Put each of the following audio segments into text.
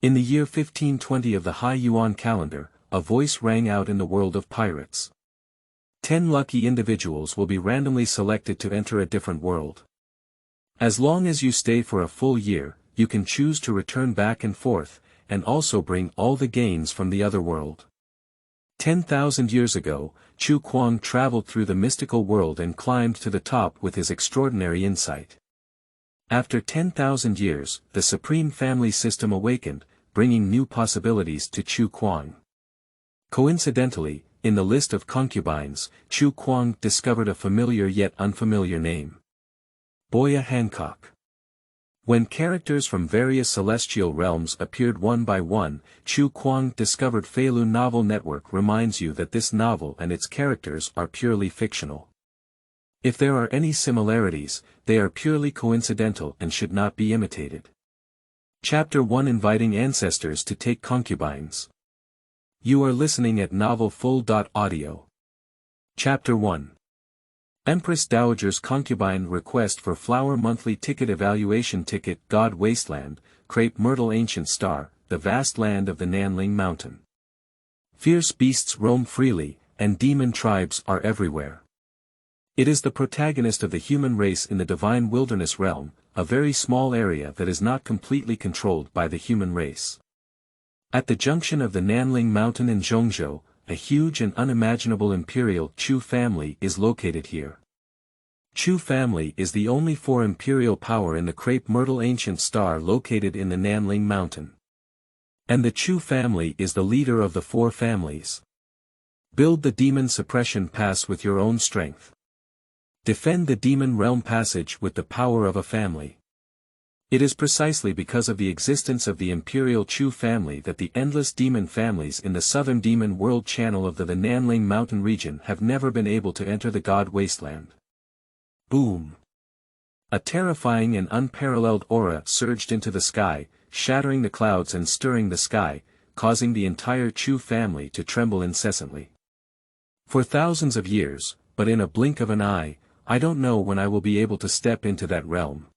In the year 1520 of the Hai Yuan calendar, a voice rang out in the world of pirates. 10 lucky individuals will be randomly selected to enter a different world. As long as you stay for a full year, you can choose to return back and forth, and also bring all the gains from the other world. 10,000 years ago, Chu Kuang traveled through the mystical world and climbed to the top with his extraordinary insight. After 10,000 years, the supreme family system awakened, bringing new possibilities to Chu Kuang. Coincidentally, in the list of concubines, Chu Kuang discovered a familiar yet unfamiliar name. Boya Hancock. When characters from various celestial realms appeared one by one, Chu Kuang discoveredFeilu novel network reminds you that this novel and its characters are purely fictional. If there are any similarities, they are purely coincidental and should not be imitated. Chapter 1 Inviting Ancestors to Take Concubines. You are listening at novelfull.audio. Chapter 1. Empress Dowager's concubine request for flower monthly ticket evaluation ticket God Wasteland, Crepe Myrtle Ancient Star, the vast land of the Nanling Mountain. Fierce beasts roam freely, and demon tribes are everywhere. It is the protagonist of the human race in the divine wilderness realm, a very small area that is not completely controlled by the human race. At the junction of the Nanling Mountain and Zhongzhou, a huge and unimaginable imperial Chu family is located here. Chu family is the only 4 imperial power in the Crepe Myrtle Ancient Star located in the Nanling Mountain. And the Chu family is the leader of the 4 families. Build the demon suppression pass with your own strength. Defend the demon realm passage with the power of a family. It is precisely because of the existence of the imperial Chu family that the endless demon families in the southern demon world channel of the Nanling Mountain region have never been able to enter the God Wasteland. Boom! A terrifying and unparalleled aura surged into the sky, shattering the clouds and stirring the sky, causing the entire Chu family to tremble incessantly. For thousands of years, but in a blink of an eye, I don't know when I will be able to step into that realm.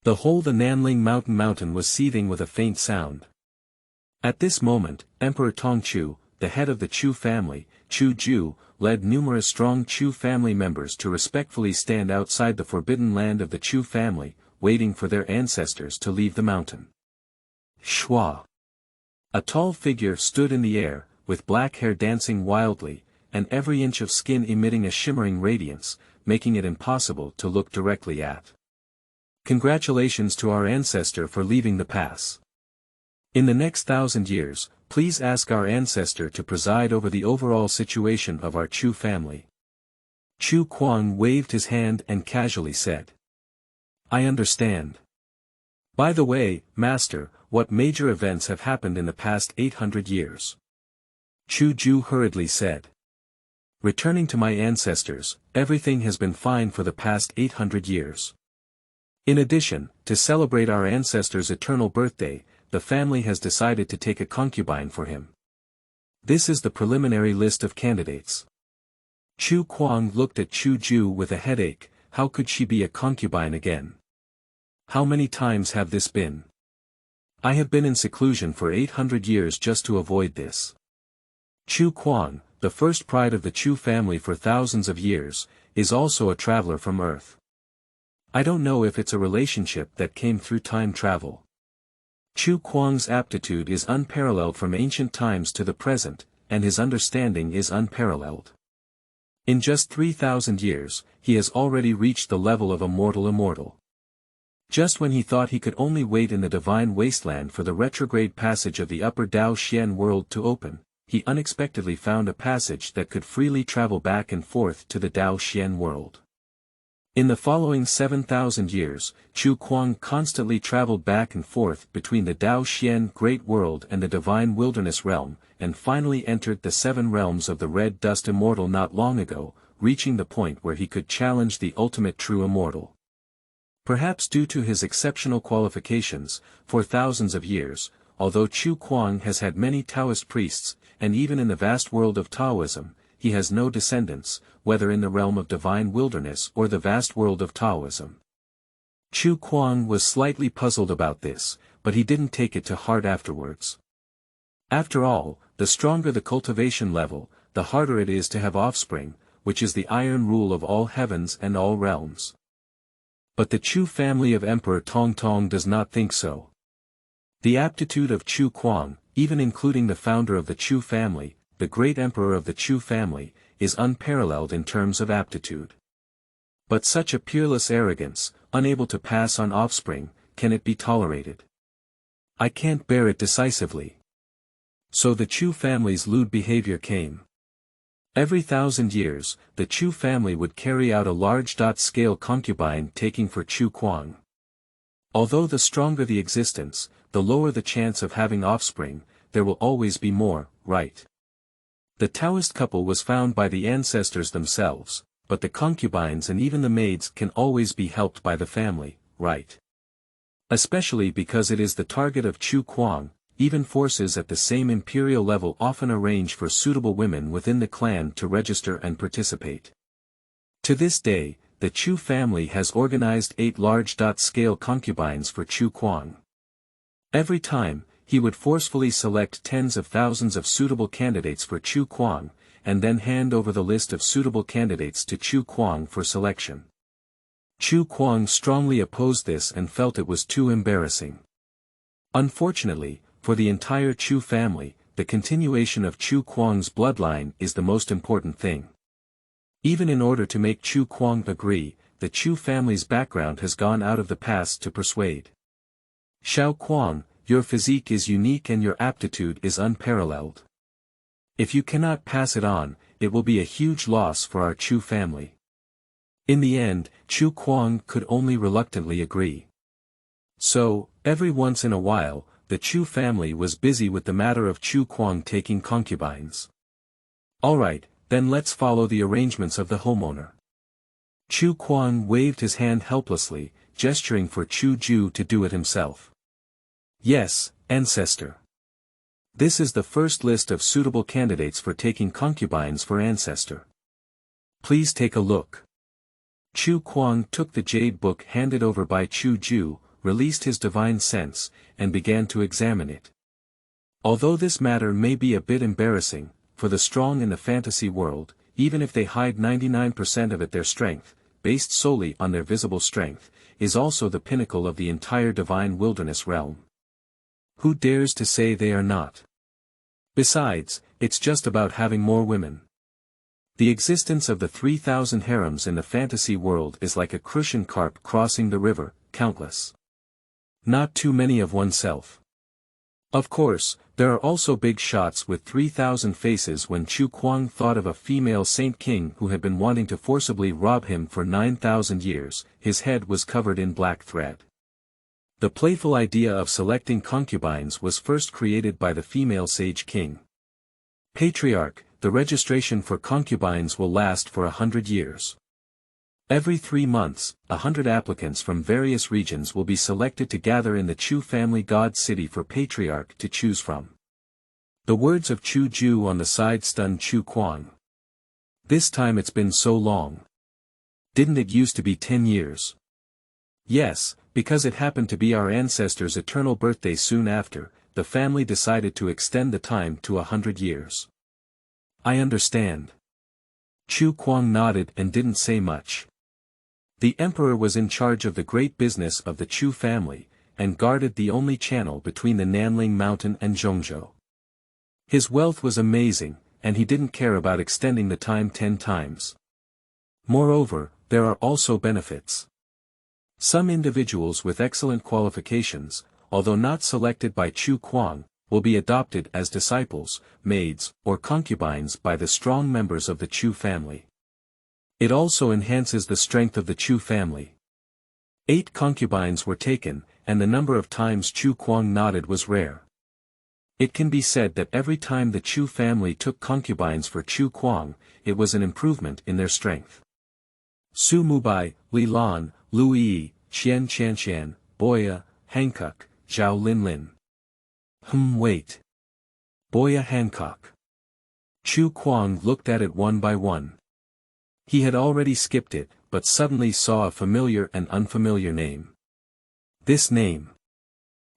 The whole the Nanling Mountain was seething with a faint sound. At this moment, Emperor Tongchu, the head of the Chu family, Chu Ju, led numerous strong Chu family members to respectfully stand outside the forbidden land of the Chu family, waiting for their ancestors to leave the mountain. Shua. A tall figure stood in the air, with black hair dancing wildly, and every inch of skin emitting a shimmering radiance, making it impossible to look directly at. Congratulations to our ancestor for leaving the pass. In the next 1,000 years, please ask our ancestor to preside over the overall situation of our Chu family. Chu Kuang waved his hand and casually said. I understand. By the way, Master, what major events have happened in the past 800 years? Chu Ju hurriedly said. Returning to my ancestors, everything has been fine for the past 800 years. In addition, to celebrate our ancestor's eternal birthday, the family has decided to take a concubine for him. This is the preliminary list of candidates. Chu Kuang looked at Chu Ju with a headache. How could she be a concubine again? How many times have this been? I have been in seclusion for 800 years just to avoid this. Chu Kuang, the first pride of the Chu family for thousands of years, is also a traveler from Earth. I don't know if it's a relationship that came through time travel. Chu Kuang's aptitude is unparalleled from ancient times to the present, and his understanding is unparalleled. In just 3,000 years, he has already reached the level of a mortal immortal. Just when he thought he could only wait in the divine wasteland for the retrograde passage of the upper Dao Xian world to open, he unexpectedly found a passage that could freely travel back and forth to the Dao Xian world. In the following 7,000 years, Chu Kuang constantly traveled back and forth between the Dao Xian Great World and the Divine Wilderness Realm, and finally entered the 7 realms of the Red Dust Immortal not long ago, reaching the point where he could challenge the ultimate true immortal. Perhaps due to his exceptional qualifications, for thousands of years, although Chu Kuang has had many Taoist priests, and even in the vast world of Taoism, he has no descendants, whether in the realm of divine wilderness or the vast world of Taoism. Chu Kuang was slightly puzzled about this, but he didn't take it to heart afterwards. After all, the stronger the cultivation level, the harder it is to have offspring, which is the iron rule of all heavens and all realms. But the Chu family of Emperor Tongtong does not think so. The aptitude of Chu Kuang, even including the founder of the Chu family, the great emperor of the Chu family, is unparalleled in terms of aptitude. But such a peerless arrogance, unable to pass on offspring, can it be tolerated? I can't bear it decisively. So the Chu family's lewd behavior came. Every 1,000 years, the Chu family would carry out a large-scale concubine taking for Chu Kuang. Although the stronger the existence, the lower the chance of having offspring, there will always be more, right? The Taoist couple was found by the ancestors themselves, but the concubines and even the maids can always be helped by the family, right? Especially because it is the target of Chu Kuang. Even forces at the same imperial level often arrange for suitable women within the clan to register and participate. To this day, the Chu family has organized 8 large-scale concubines for Chu Kuang. Every time, he would forcefully select tens of thousands of suitable candidates for Chu Kuang, and then hand over the list of suitable candidates to Chu Kuang for selection. Chu Kuang strongly opposed this and felt it was too embarrassing. Unfortunately, for the entire Chu family, the continuation of Chu Kuang's bloodline is the most important thing. Even in order to make Chu Kuang agree, the Chu family's background has gone out of the past to persuade. Xiao Kuang, your physique is unique and your aptitude is unparalleled. If you cannot pass it on, it will be a huge loss for our Chu family. In the end, Chu Kuang could only reluctantly agree. So, every once in a while, the Chu family was busy with the matter of Chu Kuang taking concubines. Alright, then let's follow the arrangements of the homeowner. Chu Kuang waved his hand helplessly, gesturing for Chu Ju to do it himself. Yes, Ancestor. This is the first list of suitable candidates for taking concubines for Ancestor. Please take a look. Chu Kuang took the jade book handed over by Chu Ju, released his divine sense, and began to examine it. Although this matter may be a bit embarrassing, for the strong in the fantasy world, even if they hide 99% of it, their strength, based solely on their visible strength, is also the pinnacle of the entire divine wilderness realm. Who dares to say they are not? Besides, it's just about having more women. The existence of the 3,000 harems in the fantasy world is like a crucian carp crossing the river, countless. Not too many of oneself. Of course, there are also big shots with 3,000 faces. When Chu Kuang thought of a female saint king who had been wanting to forcibly rob him for 9,000 years, his head was covered in black thread. The playful idea of selecting concubines was first created by the female sage king. Patriarch, the registration for concubines will last for 100 years. Every 3 months, 100 applicants from various regions will be selected to gather in the Chu family god city for Patriarch to choose from. The words of Chu Ju on the side stunned Chu Kuang. This time it's been so long. Didn't it used to be 10 years? Yes, because it happened to be our ancestor's eternal birthday soon after, the family decided to extend the time to 100 years. I understand. Chu Kuang nodded and didn't say much. The emperor was in charge of the great business of the Chu family, and guarded the only channel between the Nanling Mountain and Zhongzhou. His wealth was amazing, and he didn't care about extending the time 10 times. Moreover, there are also benefits. Some individuals with excellent qualifications, although not selected by Chu Kuang, will be adopted as disciples, maids, or concubines by the strong members of the Chu family. It also enhances the strength of the Chu family. 8 concubines were taken, and the number of times Chu Kuang nodded was rare. It can be said that every time the Chu family took concubines for Chu Kuang, it was an improvement in their strength. Su Mubai, Li Lan, Lu Yi, Qian Qianshan, Boya, Hancock, Zhao Linlin. Wait. Boya Hancock. Chu Kuang looked at it one by one. He had already skipped it, but suddenly saw a familiar and unfamiliar name. This name.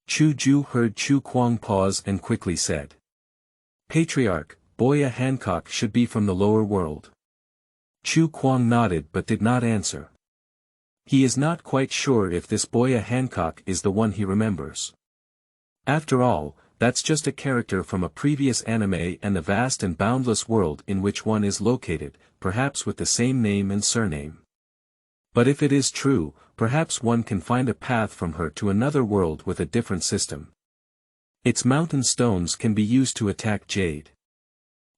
Chu Ju heard Chu Kuang pause and quickly said. Patriarch, Boya Hancock should be from the lower world. Chu Kuang nodded but did not answer. He is not quite sure if this Boya Hancock is the one he remembers. After all, that's just a character from a previous anime and the vast and boundless world in which one is located, perhaps with the same name and surname. But if it is true, perhaps one can find a path from her to another world with a different system. Its mountain stones can be used to attack Jade.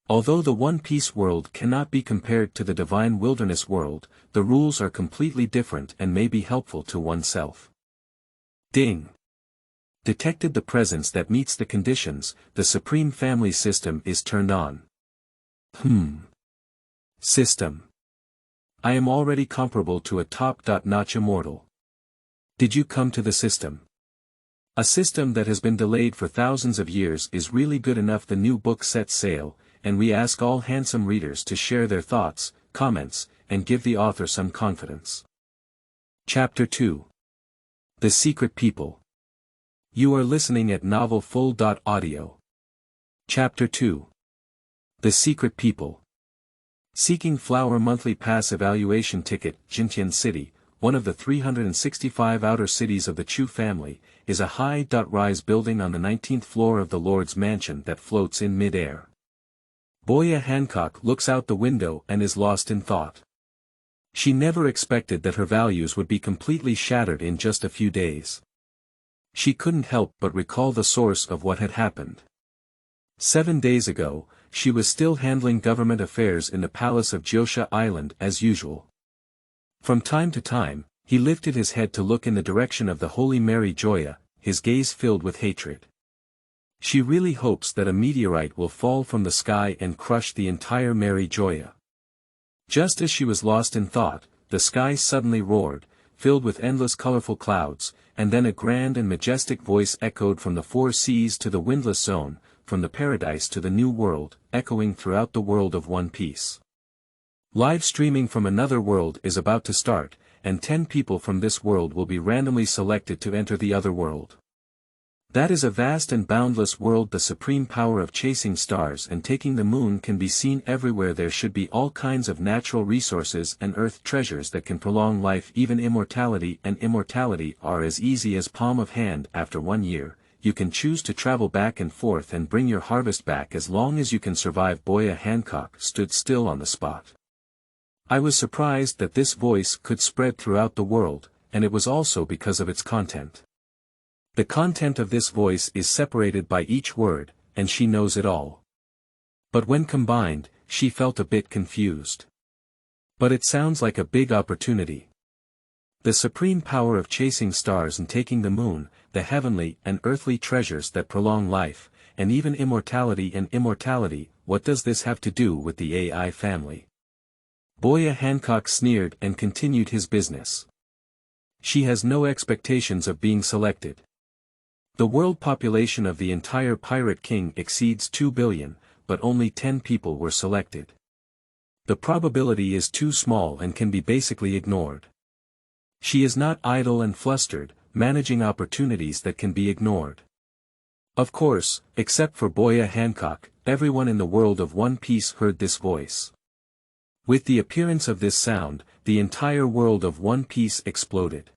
Although the One Piece world cannot be compared to the Divine Wilderness world, the rules are completely different and may be helpful to oneself. Ding! Detected the presence that meets the conditions, the Supreme Family System is turned on. System. I am already comparable to a top-notch immortal. Did you come to the system? A system that has been delayed for thousands of years is really good enough. The new book sets sail, and we ask all handsome readers to share their thoughts, comments, and give the author some confidence. Chapter 2. The Secret People. You are listening at novelfull.audio. Chapter 2. The Secret People. Seeking Flower Monthly Pass Evaluation Ticket. Jintian City, one of the 365 outer cities of the Chu family, is a high-rise building on the 19th floor of the Lord's mansion that floats in mid-air. Boya Hancock looks out the window and is lost in thought. She never expected that her values would be completely shattered in just a few days. She couldn't help but recall the source of what had happened. 7 days ago, she was still handling government affairs in the palace of Jiosha Island as usual. From time to time, he lifted his head to look in the direction of the Holy Mary Joya, his gaze filled with hatred. She really hopes that a meteorite will fall from the sky and crush the entire Mary Joya. Just as she was lost in thought, the sky suddenly roared, filled with endless colorful clouds, and then a grand and majestic voice echoed from the 4 seas to the windless zone, from the paradise to the new world, echoing throughout the world of One Piece. Live streaming from another world is about to start, and 10 people from this world will be randomly selected to enter the other world. That is a vast and boundless world. The supreme power of chasing stars and taking the moon can be seen everywhere. There should be all kinds of natural resources and earth treasures that can prolong life. Even immortality and immortality are as easy as palm of hand. After 1 year, you can choose to travel back and forth and bring your harvest back as long as you can survive. Boya Hancock stood still on the spot. I was surprised that this voice could spread throughout the world, and it was also because of its content. The content of this voice is separated by each word, and she knows it all. But when combined, she felt a bit confused. But it sounds like a big opportunity. The supreme power of chasing stars and taking the moon, the heavenly and earthly treasures that prolong life, and even immortality and immortality, what does this have to do with the AI family? Boya Hancock sneered and continued his business. She has no expectations of being selected. The world population of the entire Pirate King exceeds 2 billion, but only 10 people were selected. The probability is too small and can be basically ignored. She is not idle and flustered, managing opportunities that can be ignored. Of course, except for Boya Hancock, everyone in the world of One Piece heard this voice. With the appearance of this sound, the entire world of One Piece exploded.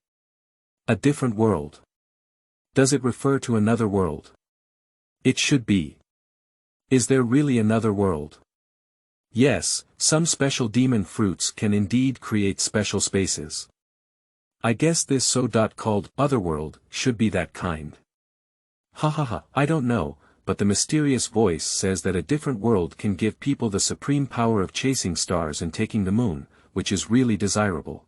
A different world. Does it refer to another world? It should be. Is there really another world? Yes, some special demon fruits can indeed create special spaces. I guess this so-called otherworld should be that kind. I don't know, but the mysterious voice says that a different world can give people the supreme power of chasing stars and taking the moon, which is really desirable.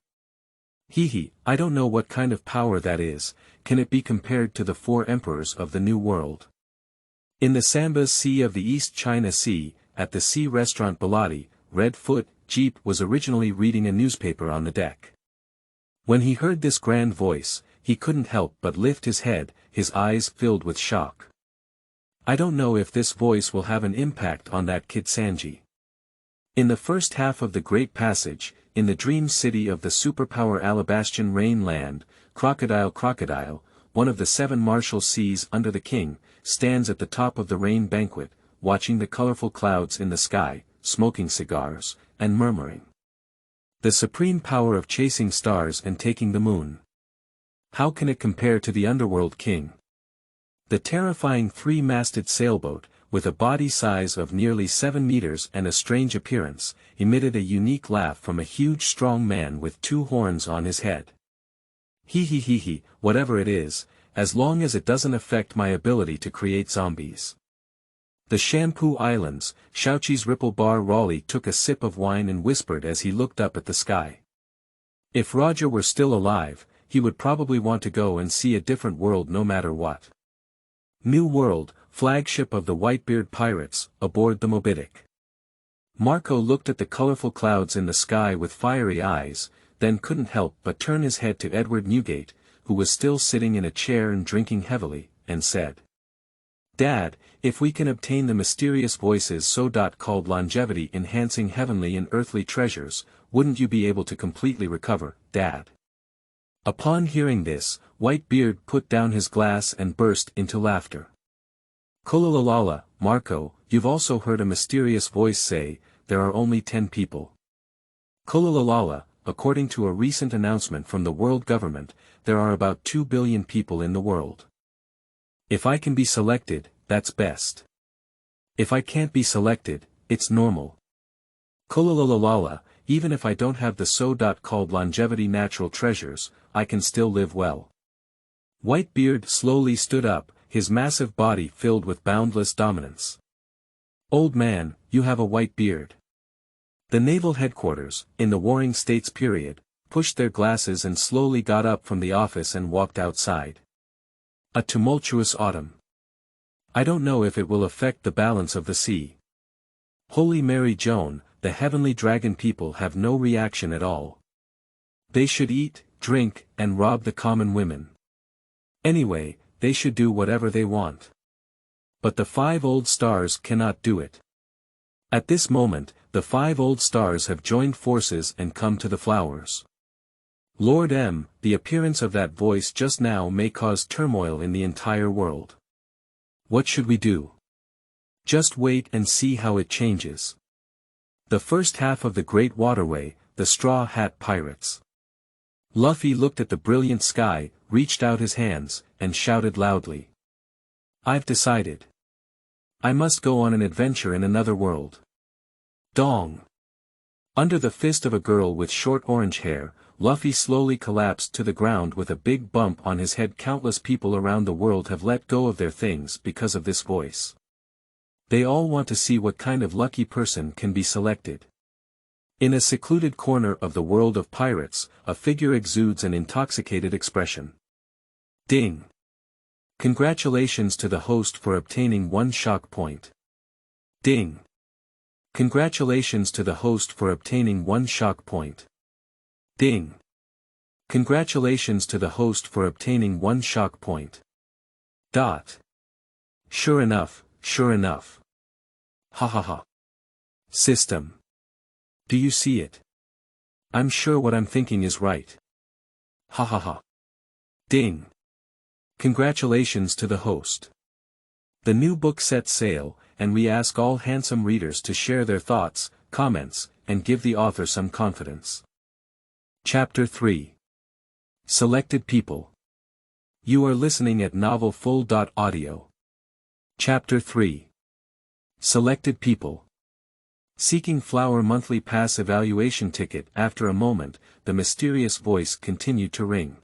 I don't know what kind of power that is. Can it be compared to the 4 emperors of the New World? In the Sambas Sea of the East China Sea, at the sea restaurant Baladi, Redfoot Jeep was originally reading a newspaper on the deck. When he heard this grand voice, he couldn't help but lift his head, his eyes filled with shock. I don't know if this voice will have an impact on that kid Sanji. In the first half of the Great Passage, in the dream city of the superpower Alabastion Rain Land, Crocodile one of the 7 martial seas under the king, stands at the top of the rain banquet, watching the colorful clouds in the sky, smoking cigars, and murmuring. The supreme power of chasing stars and taking the moon. How can it compare to the underworld king? The terrifying 3-masted sailboat, with a body size of nearly 7 meters and a strange appearance, emitted a unique laugh from a huge strong man with 2 horns on his head. He, whatever it is, as long as it doesn't affect my ability to create zombies. The Shampoo Islands, Shaoqi's Ripple Bar Raleigh took a sip of wine and whispered as he looked up at the sky. If Roger were still alive, he would probably want to go and see a different world no matter what. New World, flagship of the Whitebeard pirates, aboard the Mobidic. Marco looked at the colorful clouds in the sky with fiery eyes, then couldn't help but turn his head to Edward Newgate, who was still sitting in a chair and drinking heavily, and said, "Dad, if we can obtain the mysterious voices so-called longevity-enhancing heavenly and earthly treasures, wouldn't you be able to completely recover, Dad?" Upon hearing this, Whitebeard put down his glass and burst into laughter. "Kololalala, Marco, you've also heard a mysterious voice say, there are only 10 people. Kololalala, according to a recent announcement from the world government, there are about 2 billion people in the world. If I can be selected, that's best. If I can't be selected, it's normal. Kololalala, even if I don't have the so-called longevity natural treasures, I can still live well." Whitebeard slowly stood up, his massive body filled with boundless dominance. "Old man, you have a white beard." The naval headquarters, in the Warring States period, pushed their glasses and slowly got up from the office and walked outside. A tumultuous autumn. I don't know if it will affect the balance of the sea. Holy Mary Joan, the heavenly dragon people have no reaction at all. They should eat, drink, and rob the common women. Anyway, they should do whatever they want. But the 5 old stars cannot do it. At this moment, the 5 old stars have joined forces and come to the flowers. Lord M, the appearance of that voice just now may cause turmoil in the entire world. What should we do? Just wait and see how it changes. The first half of the Great Waterway, the Straw Hat Pirates. Luffy looked at the brilliant sky, reached out his hands, and shouted loudly. "I've decided. I must go on an adventure in another world." Dong! Under the fist of a girl with short orange hair, Luffy slowly collapsed to the ground with a big bump on his head. Countless people around the world have let go of their things because of this voice. They all want to see what kind of lucky person can be selected. In a secluded corner of the world of pirates, a figure exudes an intoxicated expression. Ding! Congratulations to the host for obtaining 1 shock point. Ding! Congratulations to the host for obtaining 1 shock point. Ding! Congratulations to the host for obtaining 1 shock point. Dot. Sure enough, sure enough. Ha ha ha. System. Do you see it? I'm sure what I'm thinking is right. Ha ha ha. Ding. Congratulations to the host. The new book sets sail, and we ask all handsome readers to share their thoughts, comments, and give the author some confidence. Chapter 3. Selected People. You are listening at novelfull.audio. Chapter 3. Selected People. Seeking Flower Monthly Pass Evaluation Ticket. After a moment, the mysterious voice continued to ring.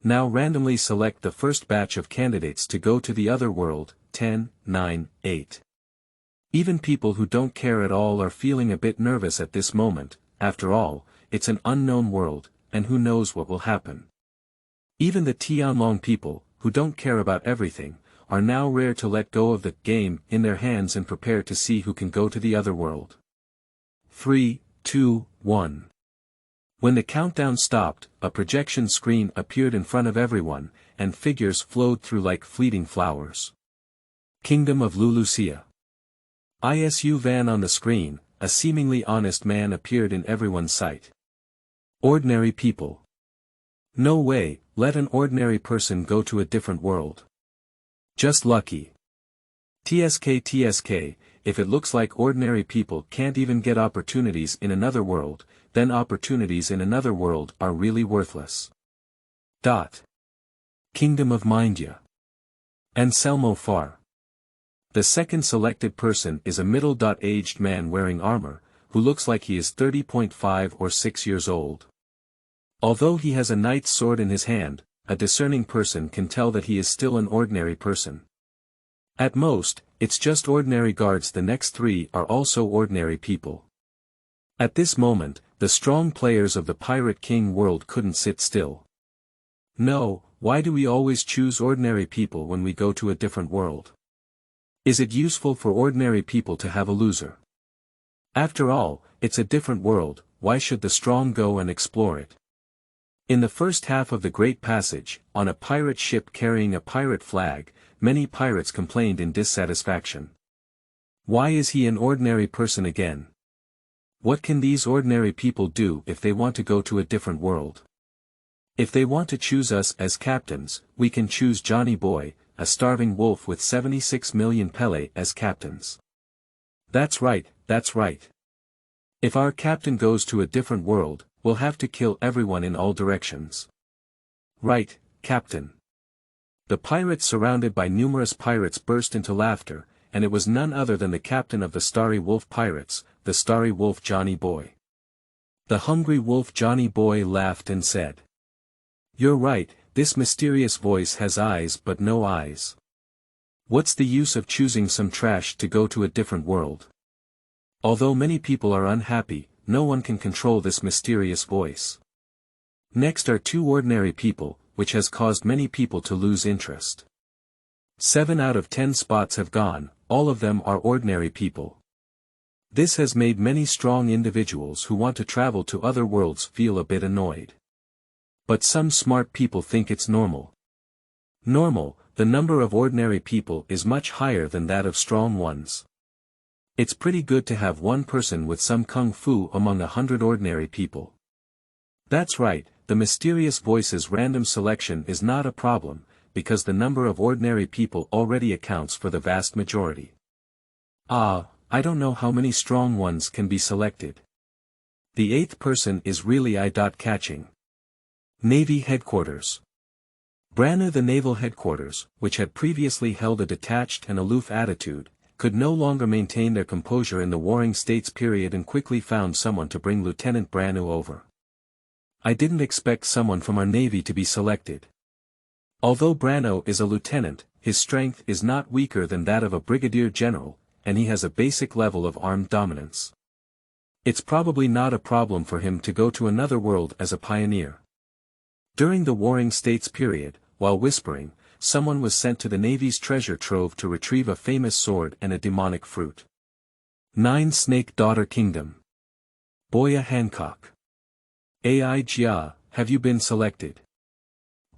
Now randomly select the first batch of candidates to go to the other world, 10, 9, 8. Even people who don't care at all are feeling a bit nervous at this moment. After all, it's an unknown world, and who knows what will happen. Even the Tianlong people, who don't care about everything, are now rare to let go of the game in their hands and prepare to see who can go to the other world. 3, 2, 1. When the countdown stopped, a projection screen appeared in front of everyone, and figures flowed through like fleeting flowers. Kingdom of Lulusia. ISU van on the screen, a seemingly honest man appeared in everyone's sight. Ordinary people. No way, let an ordinary person go to a different world. Just lucky. TSK, if it looks like ordinary people can't even get opportunities in another world, then opportunities in another world are really worthless. Kingdom of Mindya. Anselmo Far. The second selected person is a middle-aged man wearing armor, who looks like he is 30.5 or 6 years old. Although he has a knight's sword in his hand, a discerning person can tell that he is still an ordinary person. At most, it's just ordinary guards. The next three are also ordinary people. At this moment, the strong players of the Pirate King world couldn't sit still. No, why do we always choose ordinary people when we go to a different world? Is it useful for ordinary people to have a loser? After all, it's a different world, why should the strong go and explore it? In the first half of the Great Passage, on a pirate ship carrying a pirate flag, many pirates complained in dissatisfaction. Why is he an ordinary person again? What can these ordinary people do if they want to go to a different world? If they want to choose us as captains, we can choose Johnny Boy, a starving wolf with 76 million pele as captains. That's right, that's right. If our captain goes to a different world, we'll have to kill everyone in all directions. Right, Captain. The pirates surrounded by numerous pirates burst into laughter, and it was none other than the captain of the Starry Wolf Pirates, the Starry Wolf Johnny Boy. The hungry wolf Johnny Boy laughed and said, "You're right, this mysterious voice has eyes but no eyes. What's the use of choosing some trash to go to a different world? Although many people are unhappy, no one can control this mysterious voice." Next are two ordinary people, which has caused many people to lose interest. 7 out of 10 spots have gone, all of them are ordinary people. This has made many strong individuals who want to travel to other worlds feel a bit annoyed. But some smart people think it's normal. Normal, the number of ordinary people is much higher than that of strong ones. It's pretty good to have one person with some kung fu among 100 ordinary people. That's right, the mysterious voice's random selection is not a problem, because the number of ordinary people already accounts for the vast majority. I don't know how many strong ones can be selected. The 8th person is really eye-catching. Navy Headquarters. Branna, the naval headquarters, which had previously held a detached and aloof attitude, could no longer maintain their composure in the Warring States period and quickly found someone to bring Lieutenant Branna over. I didn't expect someone from our Navy to be selected. Although Branno is a lieutenant, his strength is not weaker than that of a brigadier general, and he has a basic level of armed dominance. It's probably not a problem for him to go to another world as a pioneer. During the Warring States period, while whispering, someone was sent to the Navy's treasure trove to retrieve a famous sword and a demonic fruit. 9 Snake Daughter Kingdom. Boya Hancock. Ai Jia, have you been selected?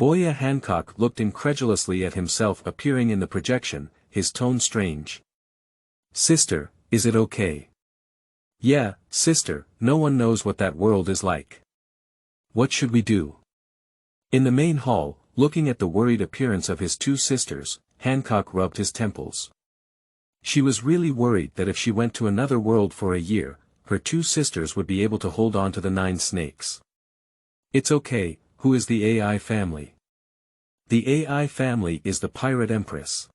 Boya Hancock looked incredulously at himself appearing in the projection, his tone strange. Sister, is it okay? Yeah, sister, no one knows what that world is like. What should we do? In the main hall, looking at the worried appearance of his 2 sisters, Hancock rubbed his temples. She was really worried that if she went to another world for a year, her 2 sisters would be able to hold on to the 9 snakes. It's okay, who is the AI family? The AI family is the Pirate Empress.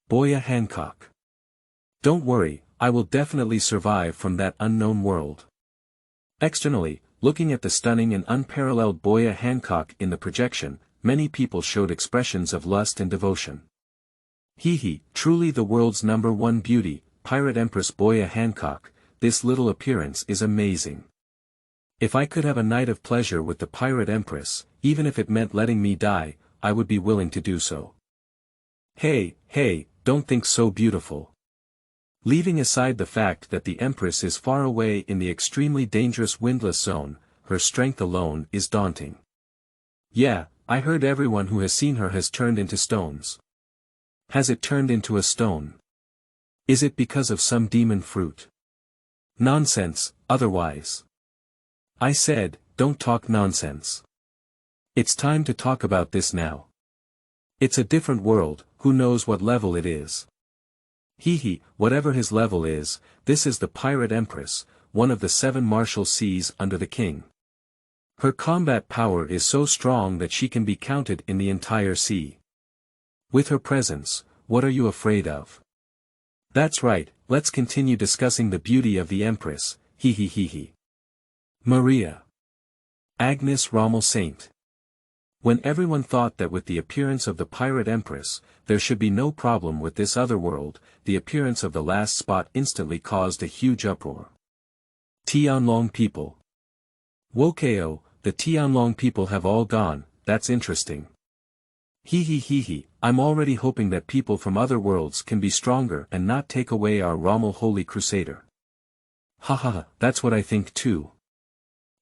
Boya Hancock. Don't worry, I will definitely survive from that unknown world. Externally, looking at the stunning and unparalleled Boya Hancock in the projection, many people showed expressions of lust and devotion. Truly the world's #1 beauty, Pirate Empress Boya Hancock, this little appearance is amazing. If I could have a night of pleasure with the Pirate Empress, even if it meant letting me die, I would be willing to do so. Hey, don't think so beautiful. Leaving aside the fact that the Empress is far away in the extremely dangerous windless zone, her strength alone is daunting. Yeah, I heard everyone who has seen her has turned into stones. Has it turned into a stone? Is it because of some demon fruit? Nonsense, otherwise. I said, don't talk nonsense. It's time to talk about this now. It's a different world, who knows what level it is. Hehe, whatever his level is, this is the Pirate Empress, one of the 7 martial seas under the king. Her combat power is so strong that she can be counted in the entire sea. With her presence, what are you afraid of? That's right, let's continue discussing the beauty of the Empress, hehe. Maria. Agnes Rommel Saint. When everyone thought that with the appearance of the Pirate Empress, there should be no problem with this other world, the appearance of the last spot instantly caused a huge uproar. Tianlong people. Wokeo, the Tianlong people have all gone, that's interesting. Hehe, I'm already hoping that people from other worlds can be stronger and not take away our Rommel Holy Crusader. Haha, that's what I think too.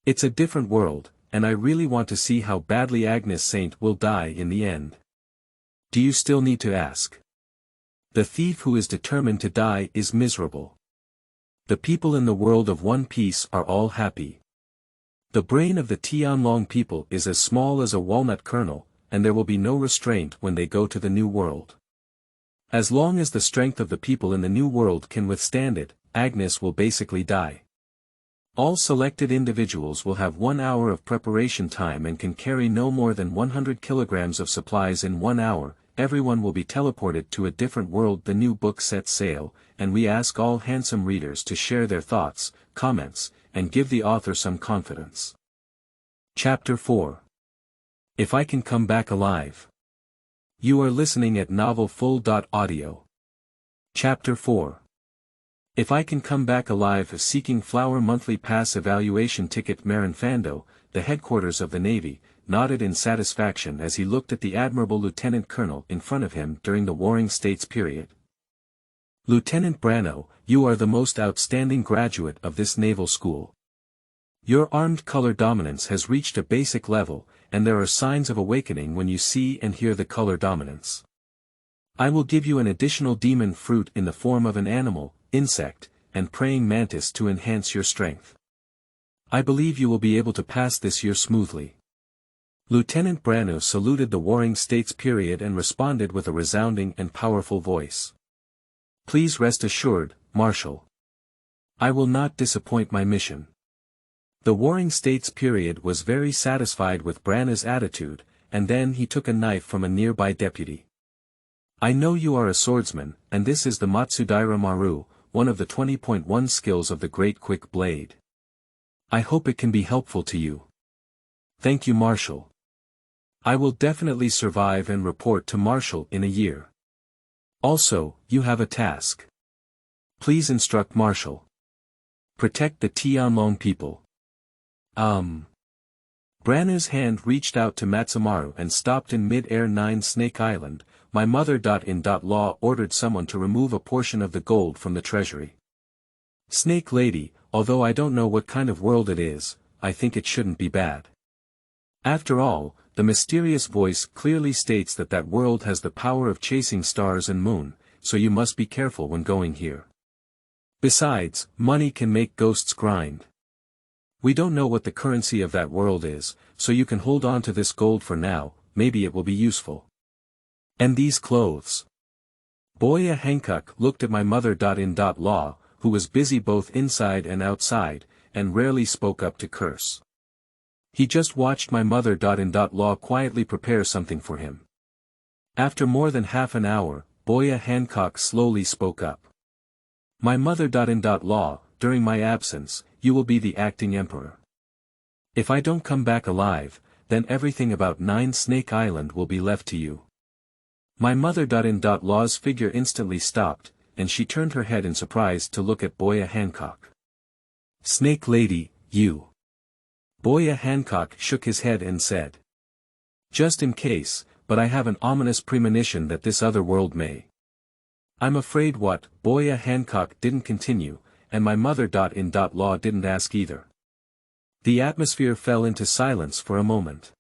It's a different world, and I really want to see how badly Agnes Saint will die in the end. Do you still need to ask? The thief who is determined to die is miserable. The people in the world of One Piece are all happy. The brain of the Tianlong people is as small as a walnut kernel, and there will be no restraint when they go to the new world. As long as the strength of the people in the new world can withstand it, Agnes will basically die. All selected individuals will have 1 hour of preparation time and can carry no more than 100 kilograms of supplies in 1 hour. Everyone will be teleported to a different world. The new book sets sail, and we ask all handsome readers to share their thoughts, comments, and give the author some confidence. Chapter 4. If I Can Come Back Alive. You are listening at novelfull.audio. Chapter 4. If I Can Come Back Alive. Seeking Flower Monthly Pass Evaluation Ticket. Marin Fando, the headquarters of the Navy, nodded in satisfaction as he looked at the admirable lieutenant colonel in front of him during the Warring States period. Lieutenant Brano, you are the most outstanding graduate of this naval school. Your armed color dominance has reached a basic level, and there are signs of awakening when you see and hear the color dominance. I will give you an additional demon fruit in the form of an animal, insect, and praying mantis to enhance your strength. I believe you will be able to pass this year smoothly. Lieutenant Brano saluted the Warring States period and responded with a resounding and powerful voice. Please rest assured, Marshal. I will not disappoint my mission. The Warring States period was very satisfied with Brana's attitude, and then he took a knife from a nearby deputy. I know you are a swordsman, and this is the Matsudaira Maru, one of the 20.1 skills of the Great Quick Blade. I hope it can be helpful to you. Thank you, Marshal. I will definitely survive and report to Marshal in a year. Also, you have a task. Please instruct Marshal. Protect the Tianlong people. Brana's hand reached out to Matsumaru and stopped in mid-air. 9 Snake Island. My mother.in.law ordered someone to remove a portion of the gold from the treasury. Snake Lady, although I don't know what kind of world it is, I think it shouldn't be bad. After all, the mysterious voice clearly states that that world has the power of chasing stars and moon, so you must be careful when going here. Besides, money can make ghosts grind. We don't know what the currency of that world is, so you can hold on to this gold for now, maybe it will be useful. And these clothes. Boya Hancock looked at my mother.in.law, who was busy both inside and outside, and rarely spoke up to curse. He just watched my mother.in.law quietly prepare something for him. After more than half an hour, Boya Hancock slowly spoke up. My mother.in.law, during my absence, you will be the acting emperor. If I don't come back alive, then everything about 9 Snake Island will be left to you. My mother.in.law's figure instantly stopped, and she turned her head in surprise to look at Boya Hancock. Snake Lady, you. Boya Hancock shook his head and said. Just in case, but I have an ominous premonition that this other world may. I'm afraid what? Boya Hancock didn't continue, and my mother.in.law didn't ask either. The atmosphere fell into silence for a moment.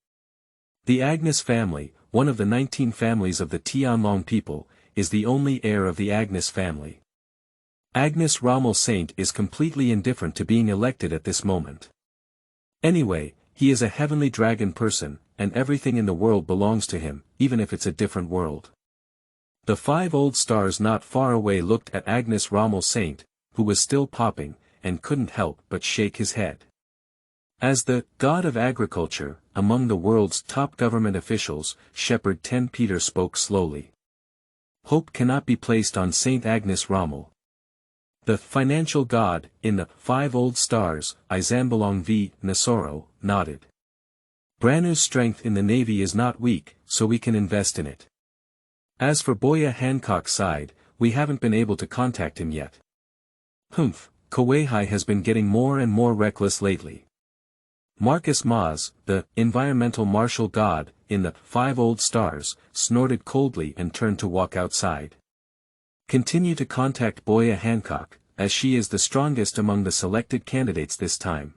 The Agnes family, one of the 19 families of the Tianlong people, is the only heir of the Agnes family. Agnes Rommel Saint is completely indifferent to being elected at this moment. Anyway, he is a heavenly dragon person, and everything in the world belongs to him, even if it's a different world. The 5 old stars not far away looked at Agnes Rommel Saint, who was still popping, and couldn't help but shake his head. As the god of agriculture, among the world's top government officials, Shepherd 10 Peter spoke slowly. Hope cannot be placed on Saint Agnes Rommel. The financial god, in the 5 old stars, Izambalong v. Nasoro, nodded. Branner's strength in the navy is not weak, so we can invest in it. As for Boya Hancock's side, we haven't been able to contact him yet. Humph, Kauai has been getting more and more reckless lately. Marcus Maz, the environmental martial god, in the 5 old stars, snorted coldly and turned to walk outside. Continue to contact Boya Hancock, as she is the strongest among the selected candidates this time.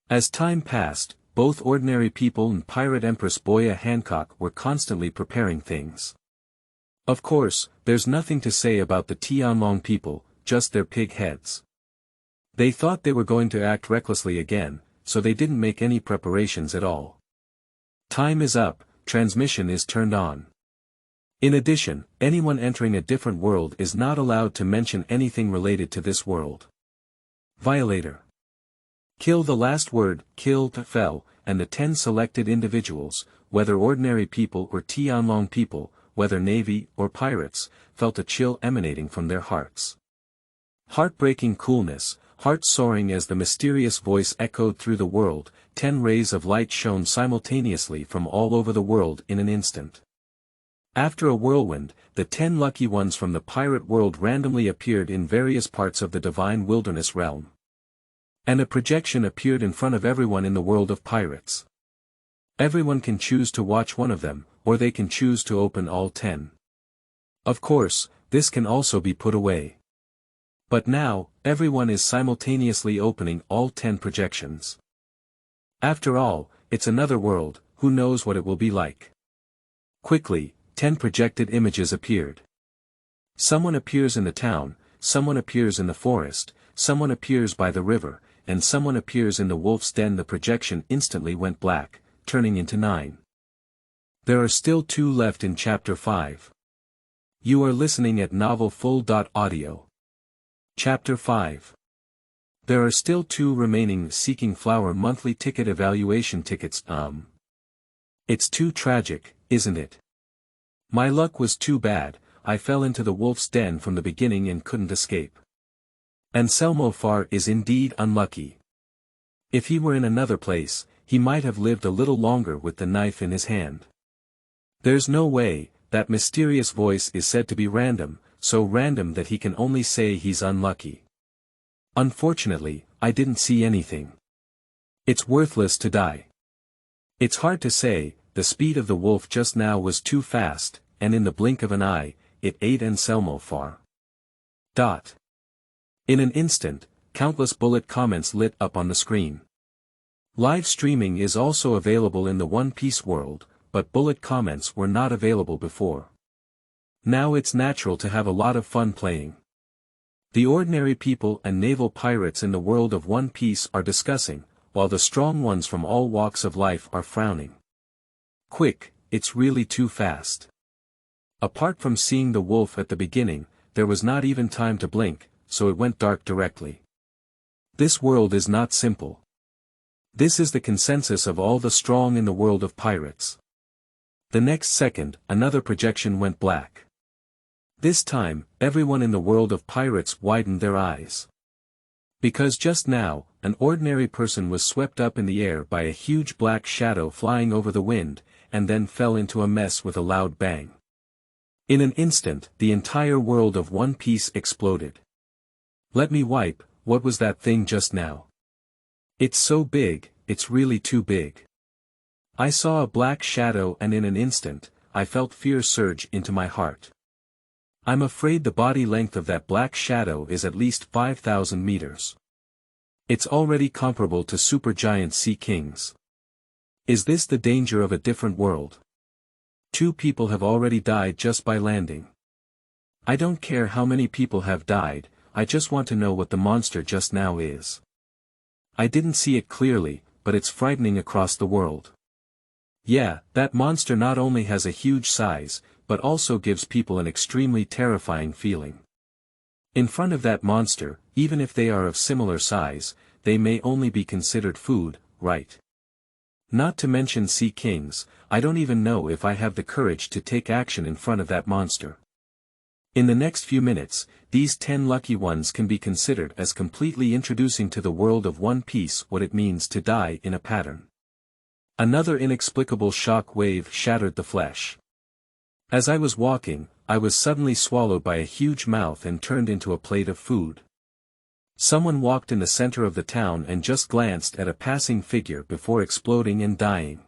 As time passed, both ordinary people and Pirate Empress Boya Hancock were constantly preparing things. Of course, there's nothing to say about the Tianlong people, just their pig heads. They thought they were going to act recklessly again, so they didn't make any preparations at all. Time is up, transmission is turned on. In addition, anyone entering a different world is not allowed to mention anything related to this world. Violator. Kill the last word, kill Fel, and the 10 selected individuals, whether ordinary people or Tianlong people, whether navy or pirates, felt a chill emanating from their hearts. Heartbreaking coolness, heart soaring as the mysterious voice echoed through the world, 10 rays of light shone simultaneously from all over the world in an instant. After a whirlwind, the 10 lucky ones from the pirate world randomly appeared in various parts of the divine wilderness realm. And a projection appeared in front of everyone in the world of pirates. Everyone can choose to watch one of them, or they can choose to open all 10. Of course, this can also be put away. But now, everyone is simultaneously opening all 10 projections. After all, it's another world, who knows what it will be like. Quickly, 10 projected images appeared. Someone appears in the town, someone appears in the forest, someone appears by the river, and someone appears in the wolf's den. The projection instantly went black, turning into 9. There are still 2 left in Chapter 5. You are listening at novelfull.audio. Chapter 5. There are still 2 remaining Seeking Flower monthly ticket evaluation tickets. It's too tragic, isn't it? My luck was too bad, I fell into the wolf's den from the beginning and couldn't escape. Anselmo Farr is indeed unlucky. If he were in another place, he might have lived a little longer with the knife in his hand. There's no way, that mysterious voice is said to be random, so random that he can only say he's unlucky. Unfortunately, I didn't see anything. It's worthless to die. It's hard to say, the speed of the wolf just now was too fast, and in the blink of an eye, it ate Anselmo Farr. In an instant, countless bullet comments lit up on the screen. Live streaming is also available in the One Piece world, but bullet comments were not available before. Now it's natural to have a lot of fun playing. The ordinary people and naval pirates in the world of One Piece are discussing, while the strong ones from all walks of life are frowning. Quick, it's really too fast. Apart from seeing the wolf at the beginning, there was not even time to blink, so it went dark directly. This world is not simple. This is the consensus of all the strong in the world of pirates. The next second, another projection went black. This time, everyone in the world of pirates widened their eyes. Because just now, an ordinary person was swept up in the air by a huge black shadow flying over the wind, and then fell into a mess with a loud bang. In an instant, the entire world of One Piece exploded. Let me wipe, what was that thing just now? It's so big, it's really too big. I saw a black shadow and in an instant, I felt fear surge into my heart. I'm afraid the body length of that black shadow is at least 5,000 meters. It's already comparable to supergiant sea kings. Is this the danger of a different world? 2 people have already died just by landing. I don't care how many people have died, I just want to know what the monster just now is. I didn't see it clearly, but it's frightening across the world. Yeah, that monster not only has a huge size, but also gives people an extremely terrifying feeling. In front of that monster, even if they are of similar size, they may only be considered food, right? Not to mention sea kings, I don't even know if I have the courage to take action in front of that monster. In the next few minutes, these 10 lucky ones can be considered as completely introducing to the world of One Piece what it means to die in a pattern. Another inexplicable shock wave shattered the flesh. As I was walking, I was suddenly swallowed by a huge mouth and turned into a plate of food. Someone walked in the center of the town and just glanced at a passing figure before exploding and dying.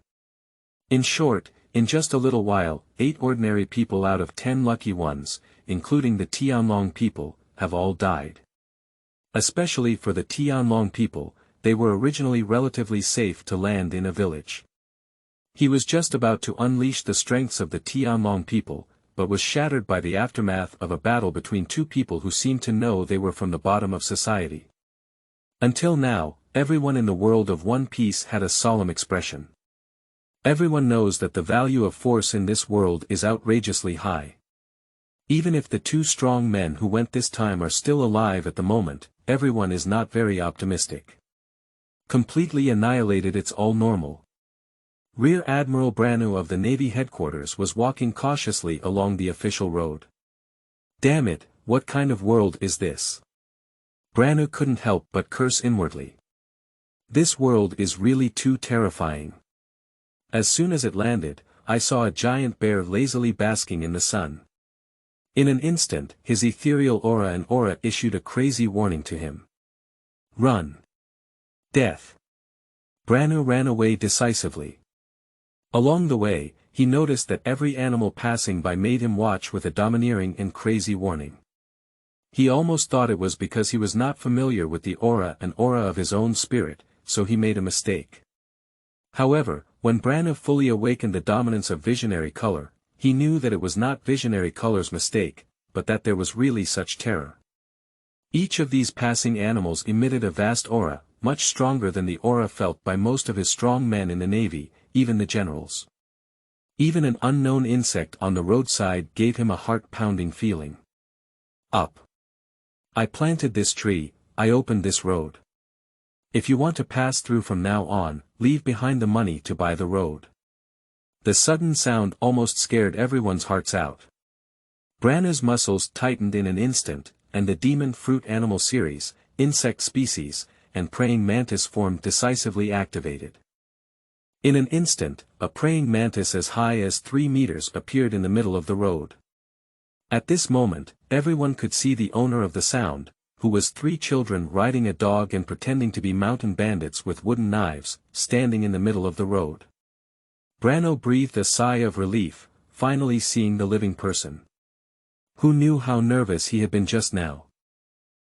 In short, in just a little while, 8 ordinary people out of 10 lucky ones, including the Tianlong people, have all died. Especially for the Tianlong people, they were originally relatively safe to land in a village. He was just about to unleash the strengths of the Tianlong people, but was shattered by the aftermath of a battle between 2 people who seemed to know they were from the bottom of society. Until now, everyone in the world of One Piece had a solemn expression. Everyone knows that the value of force in this world is outrageously high. Even if the 2 strong men who went this time are still alive at the moment, everyone is not very optimistic. Completely annihilated, it's all normal. Rear Admiral Branu of the Navy headquarters was walking cautiously along the official road. Damn it, what kind of world is this? Branu couldn't help but curse inwardly. This world is really too terrifying. As soon as it landed, I saw a giant bear lazily basking in the sun. In an instant, his ethereal aura issued a crazy warning to him. Run. Death. Branu ran away decisively. Along the way, he noticed that every animal passing by made him watch with a domineering and crazy warning. He almost thought it was because he was not familiar with the aura of his own spirit, so he made a mistake. However, when Branu fully awakened the dominance of visionary color, he knew that it was not visionary color's mistake, but that there was really such terror. Each of these passing animals emitted a vast aura, much stronger than the aura felt by most of his strong men in the Navy, even the generals. Even an unknown insect on the roadside gave him a heart-pounding feeling. Up. I planted this tree, I opened this road. If you want to pass through from now on, leave behind the money to buy the road. The sudden sound almost scared everyone's hearts out. Branu's muscles tightened in an instant, and the demon fruit animal series, insect species, and praying mantis form decisively activated. In an instant, a praying mantis as high as 3 meters appeared in the middle of the road. At this moment, everyone could see the owner of the sound, who was 3 children riding a dog and pretending to be mountain bandits with wooden knives, standing in the middle of the road. Branu breathed a sigh of relief, finally seeing the living person. Who knew how nervous he had been just now?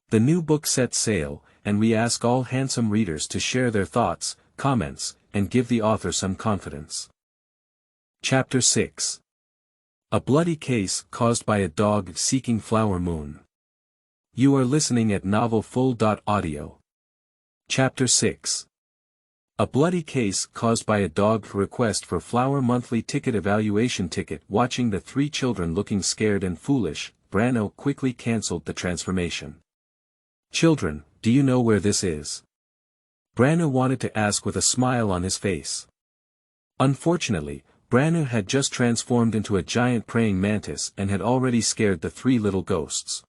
The new book sets sail, and we ask all handsome readers to share their thoughts, comments, and give the author some confidence. Chapter 6. A bloody case caused by a dog seeking Flower Moon. You are listening at novelfull.audio. Chapter 6. A bloody case caused by a dog request for Flower monthly ticket evaluation ticket. Watching the 3 children looking scared and foolish, Branu quickly cancelled the transformation. Children, do you know where this is? Branu wanted to ask with a smile on his face. Unfortunately, Branu had just transformed into a giant praying mantis and had already scared the 3 little ghosts.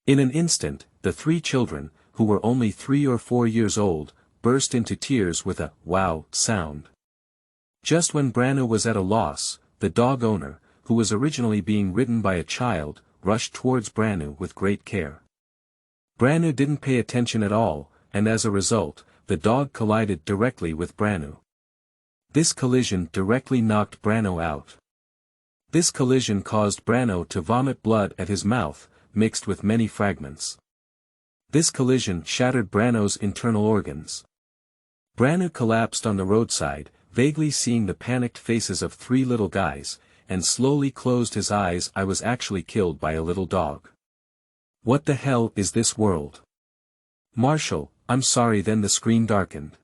In an instant, the 3 children, who were only 3 or 4 years old, burst into tears with a wow sound. Just when Branu was at a loss, the dog owner, who was originally being ridden by a child, rushed towards Branu with great care. Branu didn't pay attention at all, and as a result, the dog collided directly with Branu. This collision directly knocked Branu out. This collision caused Branu to vomit blood at his mouth, mixed with many fragments. This collision shattered Branu's internal organs. Branu collapsed on the roadside, vaguely seeing the panicked faces of 3 little guys, and slowly closed his eyes. I was actually killed by a little dog. What the hell is this world? Marshall, I'm sorry. Then the screen darkened.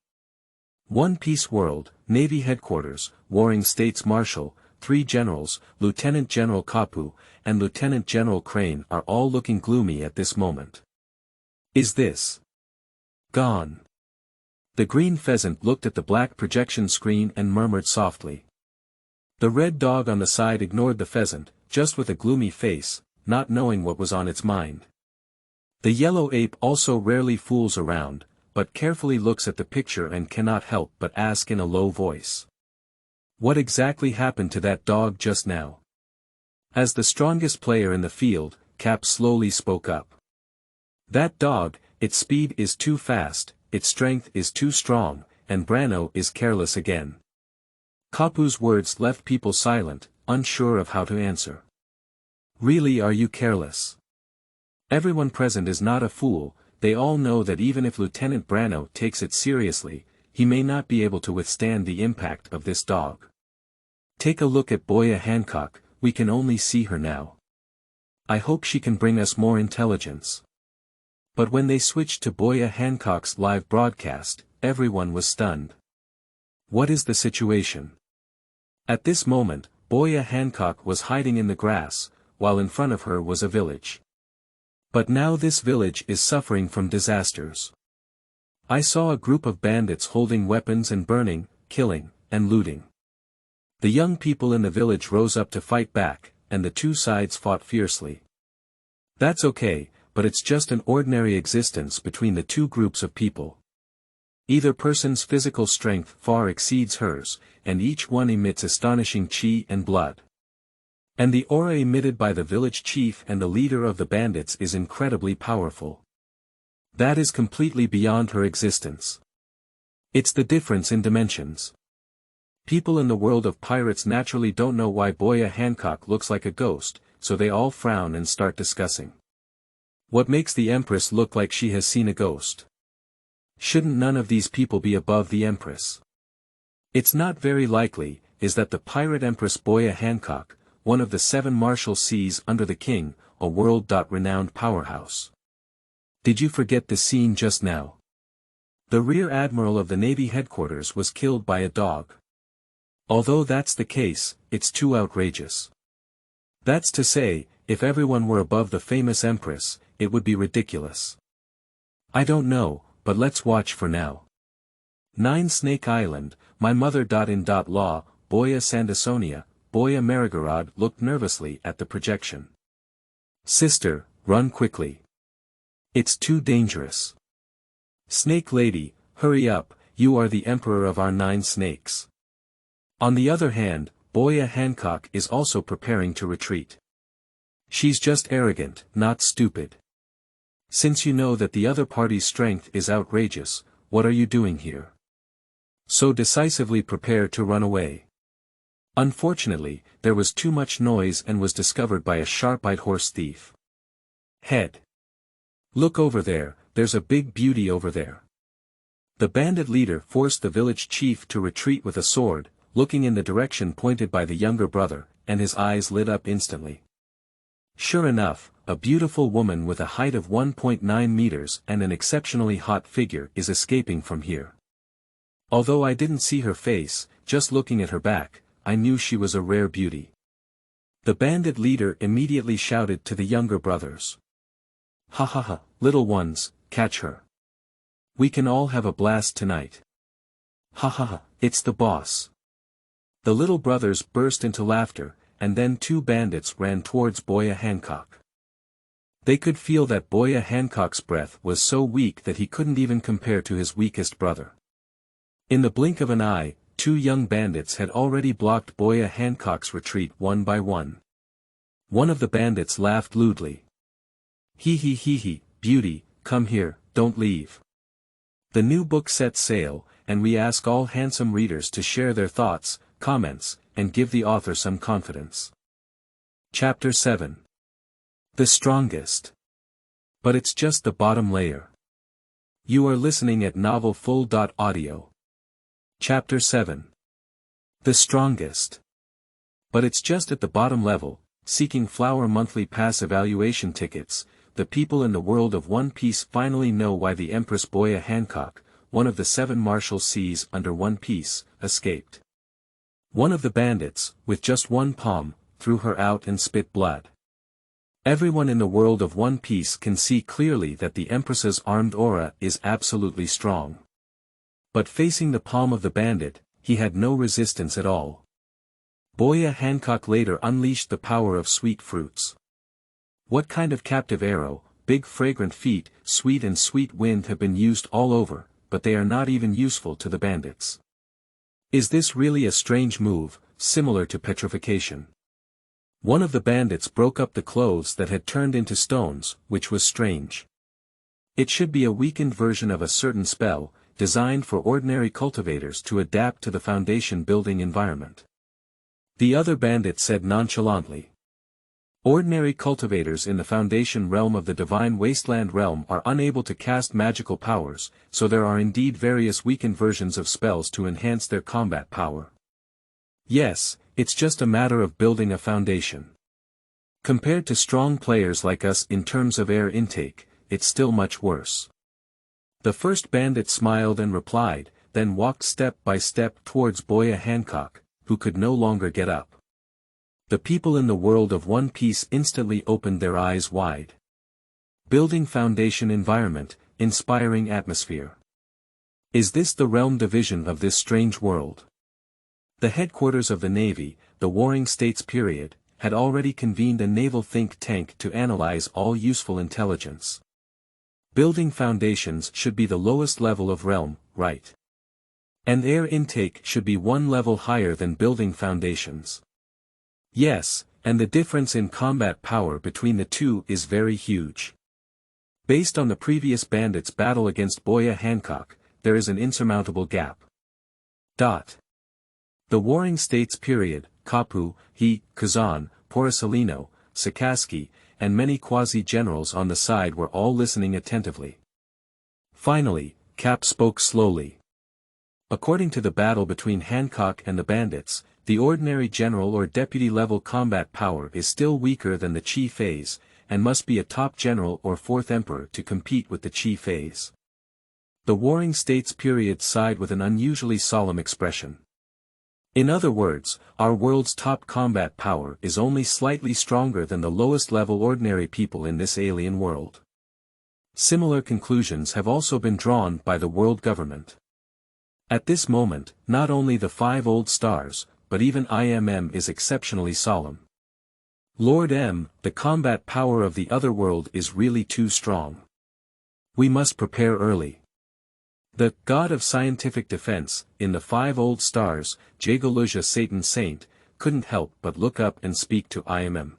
One Piece World, Navy Headquarters, Warring States Marshal, 3 generals, Lieutenant General Kapu, and Lieutenant General Crane are all looking gloomy at this moment. Is this gone? The green pheasant looked at the black projection screen and murmured softly. The red dog on the side ignored the pheasant, just with a gloomy face, not knowing what was on its mind. The yellow ape also rarely fools around, but carefully looks at the picture and cannot help but ask in a low voice. What exactly happened to that dog just now? As the strongest player in the field, Cap slowly spoke up. That dog, its speed is too fast, its strength is too strong, and Brano is careless again. Kapu's words left people silent, unsure of how to answer. Really, are you careless? Everyone present is not a fool. They all know that even if Lieutenant Brano takes it seriously, he may not be able to withstand the impact of this dog. Take a look at Boya Hancock, we can only see her now. I hope she can bring us more intelligence. But when they switched to Boya Hancock's live broadcast, everyone was stunned. What is the situation? At this moment, Boya Hancock was hiding in the grass, while in front of her was a village. But now this village is suffering from disasters. I saw a group of bandits holding weapons and burning, killing, and looting. The young people in the village rose up to fight back, and the two sides fought fiercely. That's okay, but it's just an ordinary existence between the two groups of people. Either person's physical strength far exceeds hers, and each one emits astonishing chi and blood. And the aura emitted by the village chief and the leader of the bandits is incredibly powerful. That is completely beyond her existence. It's the difference in dimensions. People in the world of pirates naturally don't know why Boya Hancock looks like a ghost, so they all frown and start discussing. What makes the Empress look like she has seen a ghost? Shouldn't none of these people be above the Empress? It's not very likely, is that the pirate Empress Boya Hancock, one of the 7 martial seas under the king, a world.Renowned powerhouse. Did you forget the scene just now? The rear admiral of the Navy headquarters was killed by a dog. Although that's the case, it's too outrageous. That's to say, if everyone were above the famous Empress, it would be ridiculous. I don't know, but let's watch for now. 9 Snake Island, my mother.in.law, Boya Sandasonia, Boya Marigorod looked nervously at the projection. Sister, run quickly. It's too dangerous. Snake Lady, hurry up, you are the emperor of our 9 snakes. On the other hand, Boya Hancock is also preparing to retreat. She's just arrogant, not stupid. Since you know that the other party's strength is outrageous, what are you doing here? So decisively prepare to run away. Unfortunately, there was too much noise and was discovered by a sharp-eyed horse thief. Head. Look over there, there's a big beauty over there. The bandit leader forced the village chief to retreat with a sword, looking in the direction pointed by the younger brother, and his eyes lit up instantly. Sure enough, a beautiful woman with a height of 1.9 meters and an exceptionally hot figure is escaping from here. Although I didn't see her face, just looking at her back, I knew she was a rare beauty. The bandit leader immediately shouted to the younger brothers. Ha ha ha, little ones, catch her. We can all have a blast tonight. Ha ha ha, it's the boss. The little brothers burst into laughter, and then 2 bandits ran towards Boya Hancock. They could feel that Boya Hancock's breath was so weak that he couldn't even compare to his weakest brother. In the blink of an eye, 2 young bandits had already blocked Boya Hancock's retreat one by one. One of the bandits laughed lewdly. Hee hee hee hee, beauty, come here, don't leave. The new book sets sail, and we ask all handsome readers to share their thoughts, comments, and give the author some confidence. Chapter 7. The Strongest. But it's just the bottom layer. You are listening at novelfull.audio. Chapter 7. The Strongest. But it's just at the bottom level, seeking Flower monthly pass evaluation tickets, the people in the world of One Piece finally know why the Empress Boya Hancock, one of the 7 martial seas under One Piece, escaped. One of the bandits, with just one palm, threw her out and spit blood. Everyone in the world of One Piece can see clearly that the Empress's armed aura is absolutely strong. But facing the palm of the bandit, he had no resistance at all. Boya Hancock later unleashed the power of sweet fruits. What kind of captive arrow, big fragrant feet, sweet and sweet wind have been used all over, but they are not even useful to the bandits. Is this really a strange move, similar to petrification? One of the bandits broke up the clothes that had turned into stones, which was strange. It should be a weakened version of a certain spell, designed for ordinary cultivators to adapt to the foundation building environment. The other bandit said nonchalantly. Ordinary cultivators in the foundation realm of the divine wasteland realm are unable to cast magical powers, so there are indeed various weakened versions of spells to enhance their combat power. Yes, it's just a matter of building a foundation. Compared to strong players like us in terms of air intake, it's still much worse. The first bandit smiled and replied, then walked step by step towards Boya Hancock, who could no longer get up. The people in the world of One Piece instantly opened their eyes wide. Building foundation environment, inspiring atmosphere. Is this the realm division of this strange world? The headquarters of the Navy, the Warring States period, had already convened a naval think tank to analyze all useful intelligence. Building foundations should be the lowest level of realm, right? And air intake should be one level higher than building foundations. Yes, and the difference in combat power between the two is very huge. Based on the previous bandits' battle against Boya Hancock, there is an insurmountable gap. The Warring States period, Kapu, He, Kazan, Porcelino, Sakaski, and many quasi-generals on the side were all listening attentively. Finally, Cap spoke slowly. According to the battle between Hancock and the bandits, the ordinary general or deputy-level combat power is still weaker than the Chi phase, and must be a top general or 4th emperor to compete with the Chi phase. The Warring States period sighed with an unusually solemn expression. In other words, our world's top combat power is only slightly stronger than the lowest-level ordinary people in this alien world. Similar conclusions have also been drawn by the world government. At this moment, not only the 5 old stars, but even IMM is exceptionally solemn. Lord M, the combat power of the other world is really too strong. We must prepare early. The God of Scientific Defense, in the 5 old stars, Jagoluja Satan Saint, couldn't help but look up and speak to IMM.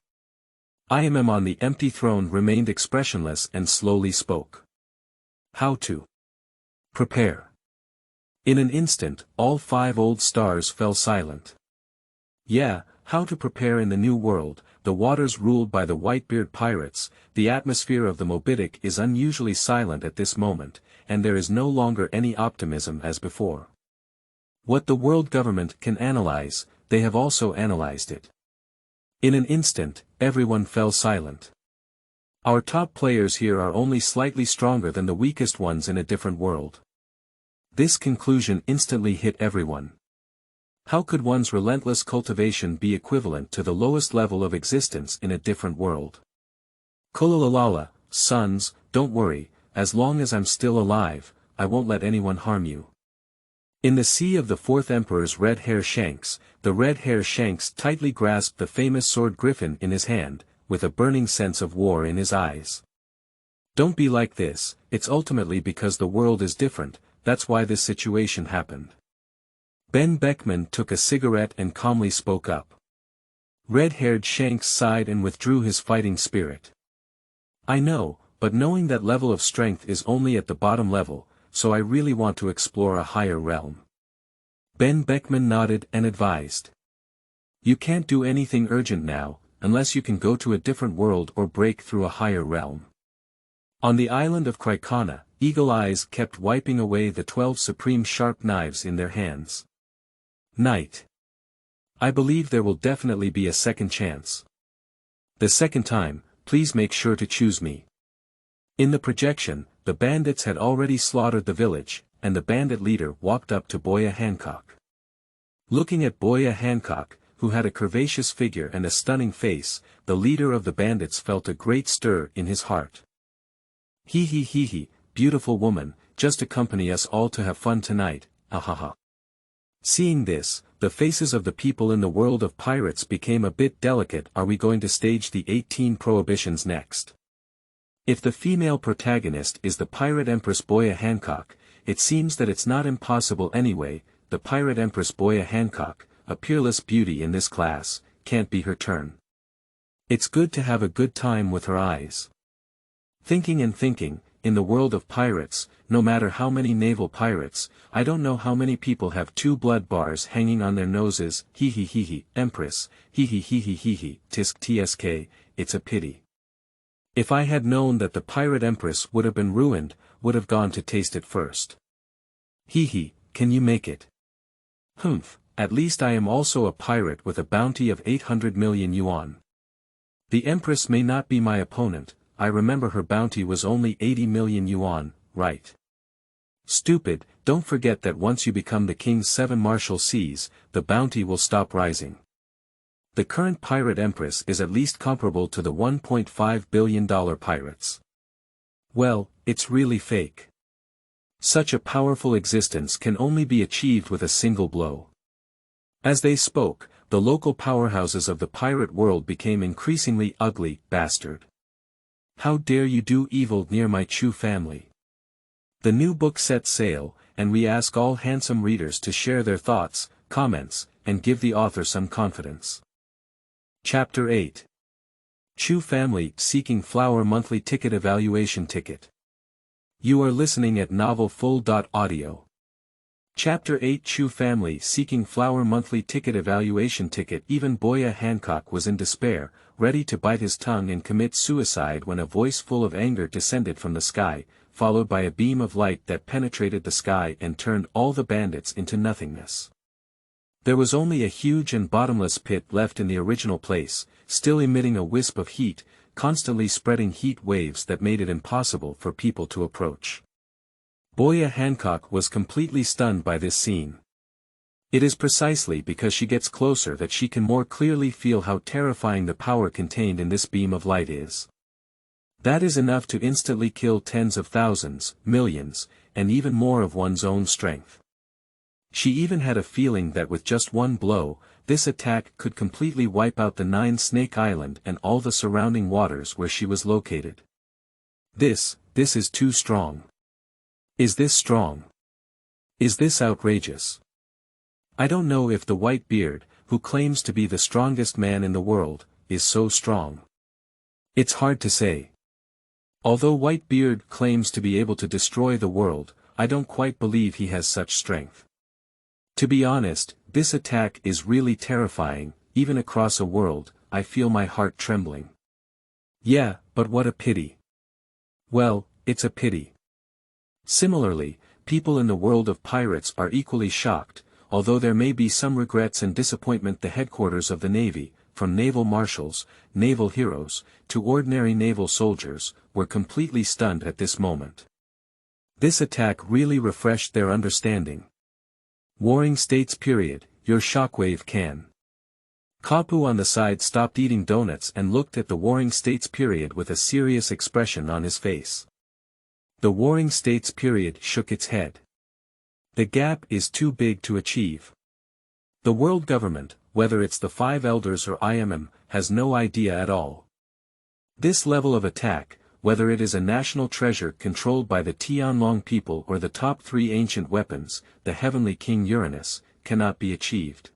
IMM on the empty throne remained expressionless and slowly spoke. How to prepare. In an instant, all 5 old stars fell silent. Yeah, how to prepare in the new world, the waters ruled by the Whitebeard pirates, the atmosphere of the Mobidic is unusually silent at this moment, and there is no longer any optimism as before. What the world government can analyze, they have also analyzed it. In an instant, everyone fell silent. Our top players here are only slightly stronger than the weakest ones in a different world. This conclusion instantly hit everyone. How could one's relentless cultivation be equivalent to the lowest level of existence in a different world? Kololalala, sons, don't worry, as long as I'm still alive, I won't let anyone harm you. In the sea of the 4th Emperor's red hair Shanks, the red hair Shanks tightly grasped the famous sword Griffin in his hand, with a burning sense of war in his eyes. Don't be like this, it's ultimately because the world is different, that's why this situation happened. Ben Beckman took a cigarette and calmly spoke up. Red-haired Shanks sighed and withdrew his fighting spirit. I know, but knowing that level of strength is only at the bottom level, so I really want to explore a higher realm. Ben Beckman nodded and advised. You can't do anything urgent now, unless you can go to a different world or break through a higher realm. On the island of Kraikana, Eagle Eyes kept wiping away the 12 supreme sharp knives in their hands. Night. I believe there will definitely be a second chance. The second time, please make sure to choose me. In the projection, the bandits had already slaughtered the village, and the bandit leader walked up to Boya Hancock. Looking at Boya Hancock, who had a curvaceous figure and a stunning face, the leader of the bandits felt a great stir in his heart. He, beautiful woman, just accompany us all to have fun tonight, ahaha. Seeing this, the faces of the people in the world of pirates became a bit delicate. Are we going to stage the 18 prohibitions next? If the female protagonist is the pirate empress Boya Hancock, it seems that it's not impossible anyway. The pirate empress Boya Hancock, a peerless beauty in this class, can't be her turn. It's good to have a good time with her eyes. Thinking, in the world of pirates, no matter how many naval pirates, I don't know how many people have 2 blood bars hanging on their noses. Empress, tisk tsk, it's a pity. If I had known that the pirate empress would have been ruined, would have gone to taste it first. Can you make it? Humph, at least I am also a pirate with a bounty of 800 million yuan. The empress may not be my opponent, I remember her bounty was only 80 million yuan, right? Stupid, don't forget that once you become the king's 7 martial seas, the bounty will stop rising. The current pirate empress is at least comparable to the $1.5 billion pirates. Well, it's really fake. Such a powerful existence can only be achieved with a single blow. As they spoke, the local powerhouses of the pirate world became increasingly ugly. Bastard. How dare you do evil near my Chu family? The new book sets sail, and we ask all handsome readers to share their thoughts, comments, and give the author some confidence. Chapter 8. Chu Family Seeking Flower Monthly Ticket Evaluation Ticket. You are listening at novelfull.audio. Chapter 8 Chu Family Seeking Flower Monthly Ticket Evaluation Ticket. Even Boya Hancock was in despair, ready to bite his tongue and commit suicide when a voice full of anger descended from the sky, followed by a beam of light that penetrated the sky and turned all the bandits into nothingness. There was only a huge and bottomless pit left in the original place, still emitting a wisp of heat, constantly spreading heat waves that made it impossible for people to approach. Boya Hancock was completely stunned by this scene. It is precisely because she gets closer that she can more clearly feel how terrifying the power contained in this beam of light is. That is enough to instantly kill tens of thousands, millions, and even more of one's own strength. She even had a feeling that with just one blow, this attack could completely wipe out the 9 Snake Island and all the surrounding waters where she was located. This is too strong. Is this strong? Is this outrageous? I don't know if the white beard, who claims to be the strongest man in the world, is so strong. It's hard to say. Although Whitebeard claims to be able to destroy the world, I don't quite believe he has such strength. To be honest, this attack is really terrifying. Even across a world, I feel my heart trembling. Yeah, but what a pity. Well, it's a pity. Similarly, people in the world of pirates are equally shocked, although there may be some regrets and disappointment. The headquarters of the Navy, from naval marshals, naval heroes, to ordinary naval soldiers, were completely stunned at this moment. This attack really refreshed their understanding. Warring States period, your shockwave can. Kapu on the side stopped eating donuts and looked at the Warring States period with a serious expression on his face. The Warring States period shook its head. The gap is too big to achieve. The world government, whether it's the Five Elders or IMM, has no idea at all. This level of attack, whether it is a national treasure controlled by the Tianlong people or the top 3 ancient weapons, the Heavenly King Uranus, cannot be achieved.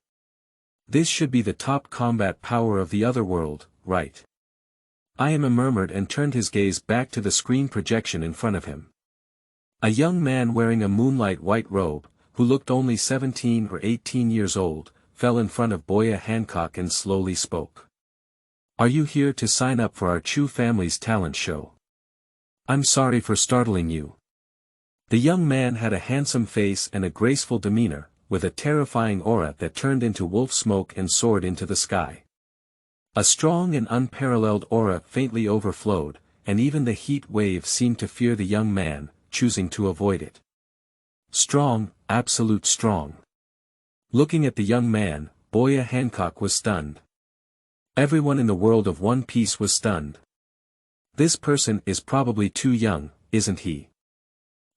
This should be the top combat power of the other world, right? IMM murmured and turned his gaze back to the screen projection in front of him. A young man wearing a moonlight white robe, who looked only 17 or 18 years old, fell in front of Boya Hancock and slowly spoke. Are you here to sign up for our Chu family's talent show? I'm sorry for startling you. The young man had a handsome face and a graceful demeanor, with a terrifying aura that turned into wolf smoke and soared into the sky. A strong and unparalleled aura faintly overflowed, and even the heat wave seemed to fear the young man, choosing to avoid it. Strong, absolute strong. Looking at the young man, Boya Hancock was stunned. Everyone in the world of One Piece was stunned. This person is probably too young, isn't he?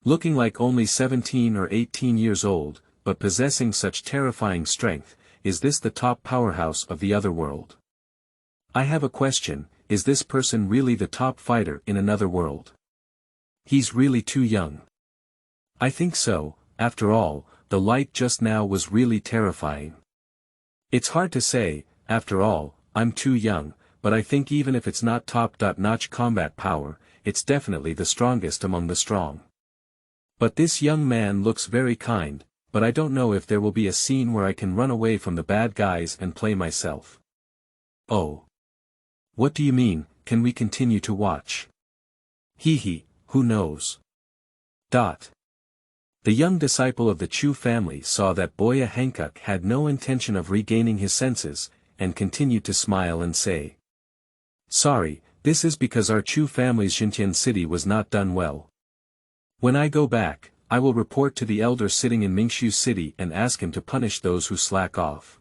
Looking like only 17 or 18 years old, but possessing such terrifying strength, is this the top powerhouse of the other world? I have a question, is this person really the top fighter in another world? He's really too young. I think so, after all, the light just now was really terrifying. It's hard to say, after all, I'm too young, but I think even if it's not top-notch combat power, it's definitely the strongest among the strong. But this young man looks very kind, but I don't know if there will be a scene where I can run away from the bad guys and play myself. Oh. What do you mean, can we continue to watch? Hee, who knows? The young disciple of the Chu family saw that Boya Hancock had no intention of regaining his senses, and continued to smile and say. Sorry, this is because our Chu family's Xintian city was not done well. When I go back, I will report to the elder sitting in Mingshu city and ask him to punish those who slack off.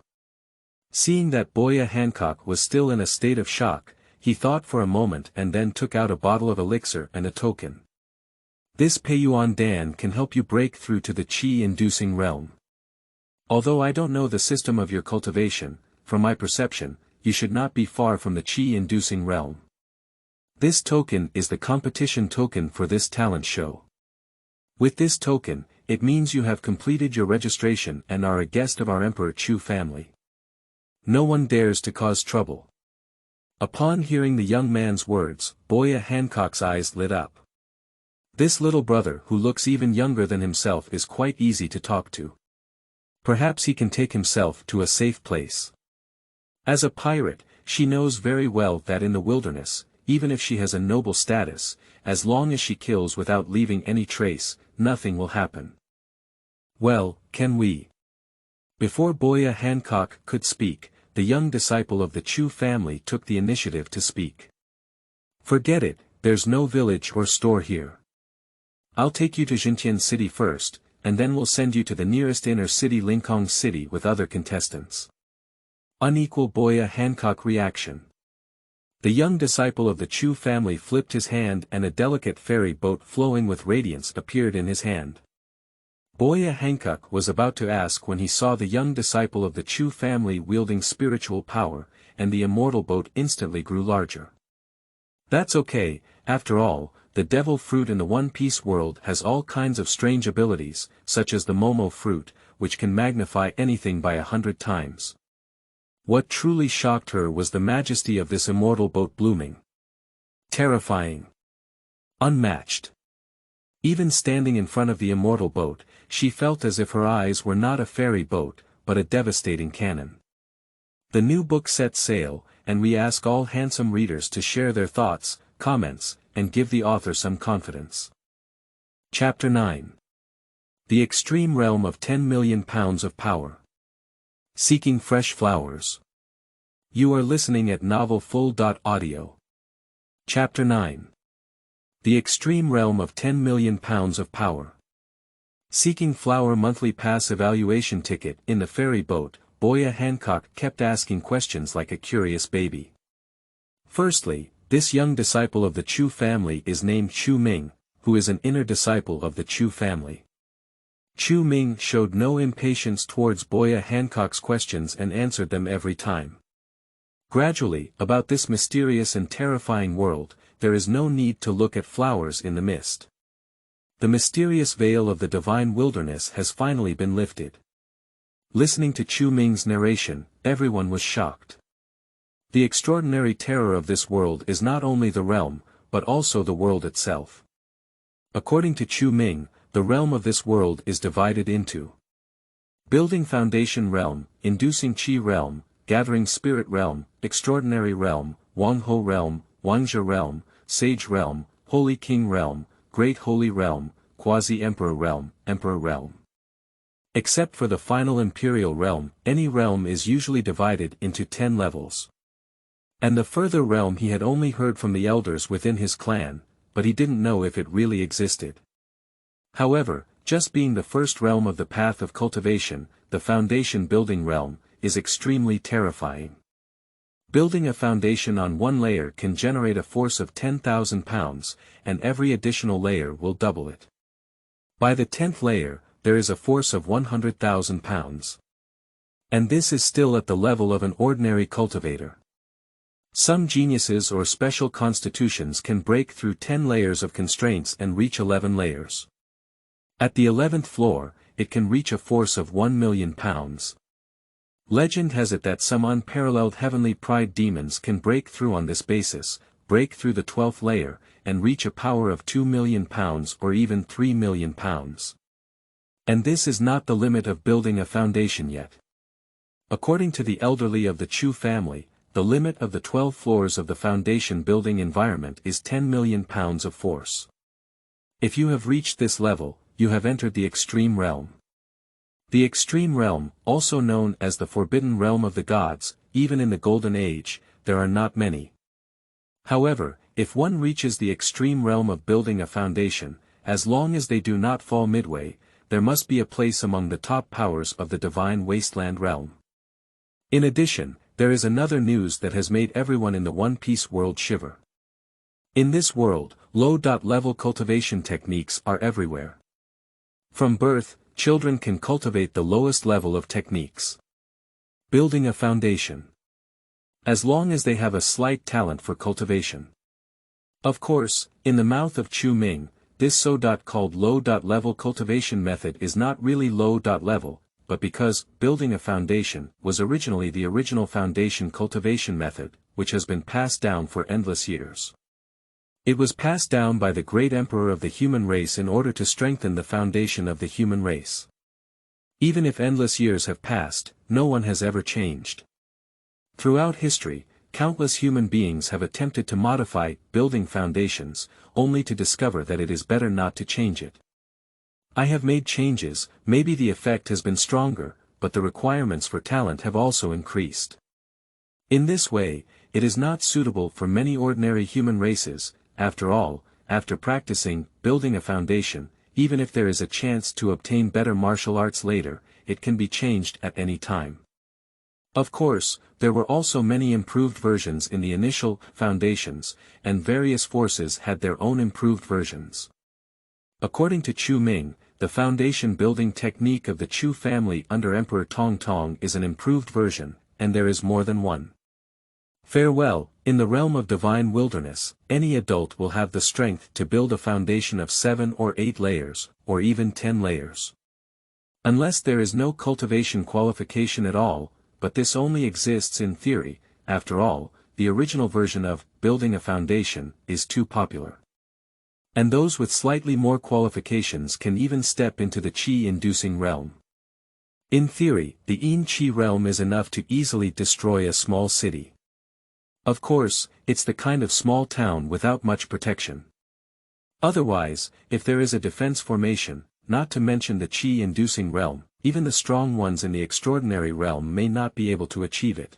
Seeing that Boya Hancock was still in a state of shock, he thought for a moment and then took out a bottle of elixir and a token. This EP1-10 can help you break through to the Qi-inducing realm. Although I don't know the system of your cultivation, from my perception, you should not be far from the Qi-inducing realm. This token is the competition token for this talent show. With this token, it means you have completed your registration and are a guest of our Emperor Chu family. No one dares to cause trouble. Upon hearing the young man's words, Boya Hancock's eyes lit up. This little brother who looks even younger than himself is quite easy to talk to. Perhaps he can take himself to a safe place. As a pirate, she knows very well that in the wilderness, even if she has a noble status, as long as she kills without leaving any trace, nothing will happen. Well, can we? Before Boya Hancock could speak, the young disciple of the Chu family took the initiative to speak. Forget it, there's no village or store here. I'll take you to Xintian city first, and then we'll send you to the nearest inner city Linkhong city with other contestants. Unequal Boya Hancock reaction. The young disciple of the Chu family flipped his hand and a delicate fairy boat flowing with radiance appeared in his hand. Boya Hancock was about to ask when he saw the young disciple of the Chu family wielding spiritual power, and the immortal boat instantly grew larger. That's okay, after all, the devil fruit in the One Piece world has all kinds of strange abilities, such as the Momo fruit, which can magnify anything by 100 times. What truly shocked her was the majesty of this immortal boat blooming. Terrifying. Unmatched. Even standing in front of the immortal boat, she felt as if her eyes were not a fairy boat, but a devastating cannon. The new book sets sail, and we ask all handsome readers to share their thoughts, comments, and give the author some confidence. Chapter 9. The Extreme Realm of 10 Million Pounds of Power. Seeking Fresh Flowers. You are listening at novelfull.audio. Chapter 9. The Extreme Realm of 10 Million Pounds of Power. Seeking Flower Monthly Pass Evaluation Ticket. In the ferry boat, Boya Hancock kept asking questions like a curious baby. Firstly, this young disciple of the Chu family is named Chu Ming, who is an inner disciple of the Chu family. Chu Ming showed no impatience towards Boya Hancock's questions and answered them every time. Gradually, about this mysterious and terrifying world, there is no need to look at flowers in the mist. The mysterious veil of the divine wilderness has finally been lifted. Listening to Chu Ming's narration, everyone was shocked. The extraordinary terror of this world is not only the realm, but also the world itself. According to Chu Ming, the realm of this world is divided into Building Foundation Realm, Inducing Qi Realm, Gathering Spirit Realm, Extraordinary Realm, Wangho Realm, Wangzhe Realm, Sage Realm, Holy King Realm, Great Holy Realm, Quasi-Emperor Realm, Emperor Realm. Except for the final Imperial Realm, any realm is usually divided into 10 levels. And the further realm he had only heard from the elders within his clan, but he didn't know if it really existed. However, Just being the first realm of the path of cultivation, the foundation building realm, is extremely terrifying. Building a foundation on one layer can generate a force of 10,000 pounds, and every additional layer will double it. By the 10th layer, there is a force of 100,000 pounds. And this is still at the level of an ordinary cultivator. Some geniuses or special constitutions can break through 10 layers of constraints and reach 11 layers. At the 11th floor, it can reach a force of 1 million pounds. Legend has it that some unparalleled heavenly pride demons can break through on this basis, break through the 12th layer, and reach a power of 2 million pounds or even 3 million pounds. And this is not the limit of building a foundation yet. According to the elderly of the Chu family, the limit of the 12 floors of the foundation building environment is 10 million pounds of force. If you have reached this level, you have entered the extreme realm. The extreme realm, also known as the forbidden realm of the gods, even in the Golden Age, there are not many. However, if one reaches the extreme realm of building a foundation, as long as they do not fall midway, there must be a place among the top powers of the divine wasteland realm. In addition, there is another news that has made everyone in the One Piece world shiver. In this world, low-level cultivation techniques are everywhere. From birth, children can cultivate the lowest level of techniques. Building a foundation. As long as they have a slight talent for cultivation. Of course, in the mouth of Chu Ming, this so-called low-level cultivation method is not really low-level, but because building a foundation was originally the original foundation cultivation method, which has been passed down for endless years. It was passed down by the great emperor of the human race in order to strengthen the foundation of the human race. Even if endless years have passed, no one has ever changed. Throughout history, countless human beings have attempted to modify building foundations, only to discover that it is better not to change it. I have made changes, maybe the effect has been stronger, but the requirements for talent have also increased. In this way, it is not suitable for many ordinary human races. After all, after practicing building a foundation, even if there is a chance to obtain better martial arts later, it can be changed at any time. Of course, there were also many improved versions in the initial foundations, and various forces had their own improved versions. According to Chu Ming, the foundation building technique of the Chu family under Emperor Tong Tong is an improved version, and there is more than one. Farewell, in the realm of divine wilderness, any adult will have the strength to build a foundation of 7 or 8 layers, or even 10 layers. Unless there is no cultivation qualification at all, but this only exists in theory. After all, the original version of building a foundation is too popular. And those with slightly more qualifications can even step into the Qi-inducing realm. In theory, the Yin Qi realm is enough to easily destroy a small city. Of course, it's the kind of small town without much protection. Otherwise, if there is a defense formation, not to mention the Qi-inducing realm, even the strong ones in the extraordinary realm may not be able to achieve it.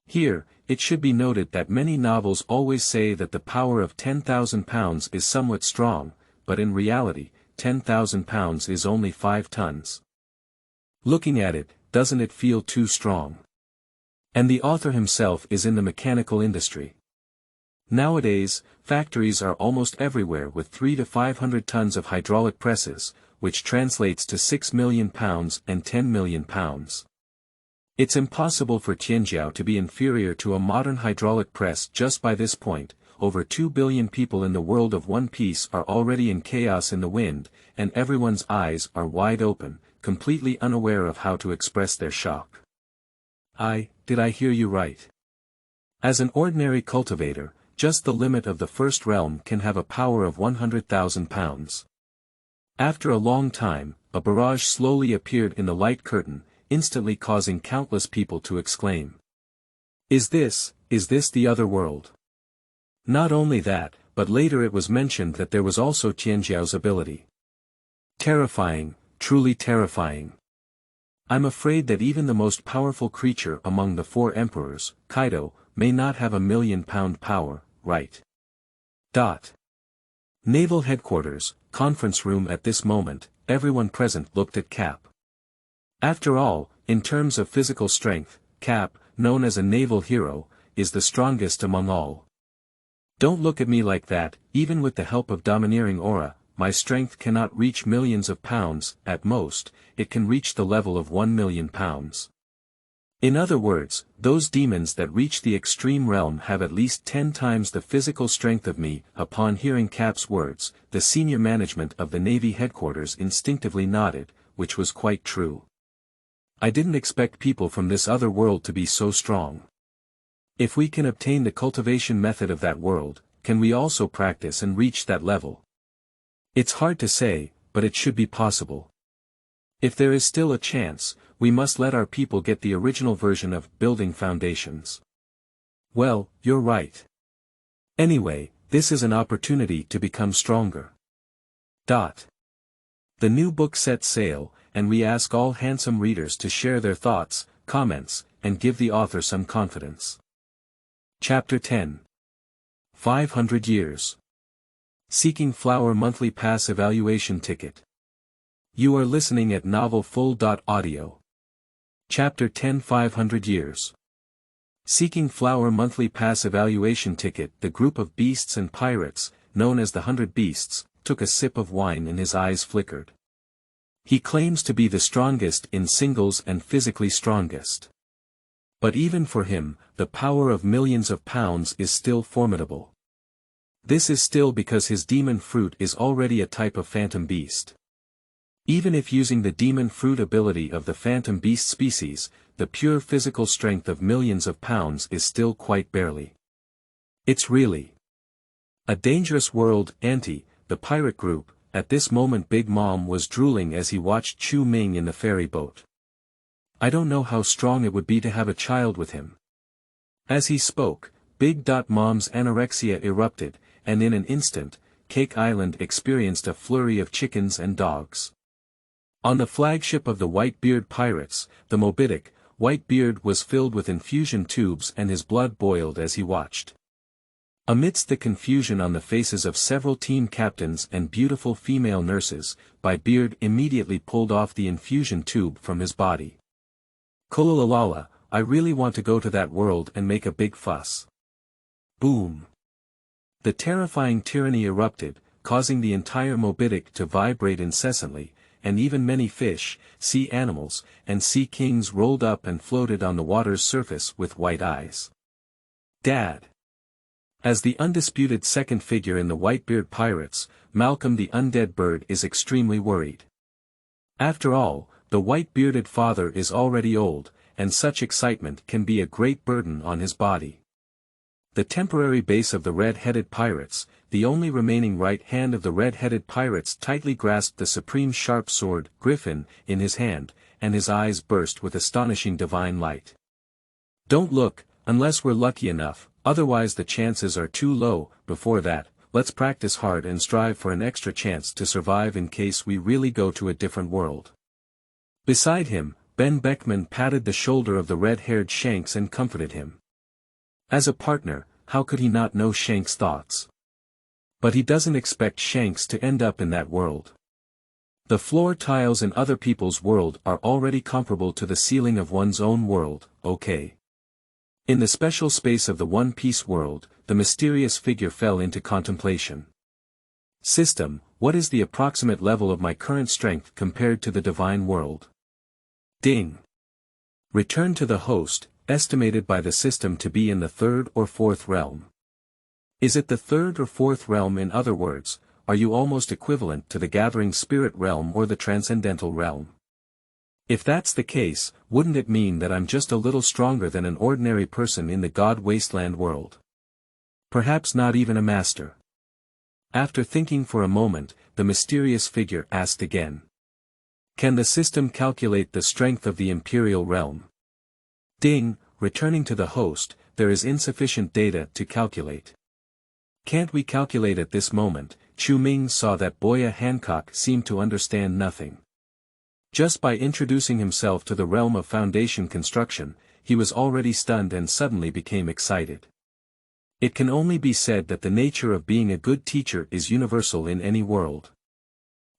Here, it should be noted that many novels always say that the power of 10,000 pounds is somewhat strong, but in reality, 10,000 pounds is only 5 tons. Looking at it, doesn't it feel too strong? And the author himself is in the mechanical industry. Nowadays, factories are almost everywhere with 300 to 500 tons of hydraulic presses, which translates to 6 million pounds and 10 million pounds. It's impossible for Tianjiao to be inferior to a modern hydraulic press just by this point. Over 2 billion people in the world of One Piece are already in chaos in the wind, and everyone's eyes are wide open, completely unaware of how to express their shock. Did I hear you right? As an ordinary cultivator, just the limit of the first realm can have a power of 100,000 pounds. After a long time, a barrage slowly appeared in the light curtain, instantly causing countless people to exclaim. Is this the other world? Not only that, but later it was mentioned that there was also Tianjiao's ability. Terrifying, truly terrifying. I'm afraid that even the most powerful creature among the 4 emperors, Kaido, may not have 1 million pound power, right? Naval Headquarters, conference room at this moment, everyone present looked at Cap. After all, in terms of physical strength, Cap, known as a naval hero, is the strongest among all. Don't look at me like that, even with the help of domineering aura, my strength cannot reach millions of pounds, at most, it can reach the level of 1,000,000 pounds. In other words, those demons that reach the extreme realm have at least 10 times the physical strength of me. Upon hearing Cap's words, the senior management of the Navy headquarters instinctively nodded, which was quite true. I didn't expect people from this other world to be so strong. If we can obtain the cultivation method of that world, can we also practice and reach that level? It's hard to say, but it should be possible. If there is still a chance, we must let our people get the original version of building foundations. Well, you're right. Anyway, this is an opportunity to become stronger. The new book sets sail, and we ask all handsome readers to share their thoughts, comments, and give the author some confidence. Chapter 10. 500 Years. Seeking Flower Monthly Pass Evaluation Ticket. You are listening at novelfull.audio. Chapter 10 500 Years. Seeking Flower Monthly Pass Evaluation Ticket. The group of beasts and pirates, known as the 100 Beasts, took a sip of wine and his eyes flickered. He claims to be the strongest in singles and physically strongest. But even for him, the power of millions of pounds is still formidable. This is still because his demon fruit is already a type of phantom beast. Even if using the demon fruit ability of the phantom beast species, the pure physical strength of millions of pounds is still quite barely. It's really a dangerous world. The pirate group. At this moment Big Mom was drooling as he watched Chu Ming in the ferry boat. I don't know how strong it would be to have a child with him. As he spoke, Big Mom's anorexia erupted, and in an instant, Cake Island experienced a flurry of chickens and dogs. On the flagship of the Whitebeard pirates, the Mobidic, Whitebeard was filled with infusion tubes and his blood boiled as he watched. Amidst the confusion on the faces of several team captains and beautiful female nurses, Beard immediately pulled off the infusion tube from his body. Kololalala, I really want to go to that world and make a big fuss. Boom. The terrifying tyranny erupted, causing the entire Mobidic to vibrate incessantly, and even many fish, sea animals, and sea kings rolled up and floated on the water's surface with white eyes. Dad. As the undisputed second figure in the Whitebeard pirates, Malcolm the undead bird is extremely worried. After all, the white-bearded father is already old, and such excitement can be a great burden on his body. The temporary base of the red-headed pirates, the only remaining right hand of the red-headed pirates tightly grasped the supreme sharp sword, Griffin, in his hand, and his eyes burst with astonishing divine light. Don't look, unless we're lucky enough, otherwise the chances are too low. Before that, let's practice hard and strive for an extra chance to survive in case we really go to a different world. Beside him, Ben Beckman patted the shoulder of the red-haired Shanks and comforted him. As a partner, how could he not know Shanks' thoughts? But he doesn't expect Shanks to end up in that world. The floor tiles in other people's world are already comparable to the ceiling of one's own world, okay? In the special space of the One Piece world, the mysterious figure fell into contemplation. System, what is the approximate level of my current strength compared to the divine world? Ding. Return to the host, estimated by the system to be in the third or fourth realm. Is it the third or fourth realm? In other words, are you almost equivalent to the gathering spirit realm or the transcendental realm? If that's the case, wouldn't it mean that I'm just a little stronger than an ordinary person in the God Wasteland world? Perhaps not even a master. After thinking for a moment, the mysterious figure asked again. Can the system calculate the strength of the Imperial realm? Ding, returning to the host, there is insufficient data to calculate. Can't we calculate at this moment? Chu Ming saw that Boya Hancock seemed to understand nothing. Just by introducing himself to the realm of foundation construction, he was already stunned and suddenly became excited. It can only be said that the nature of being a good teacher is universal in any world.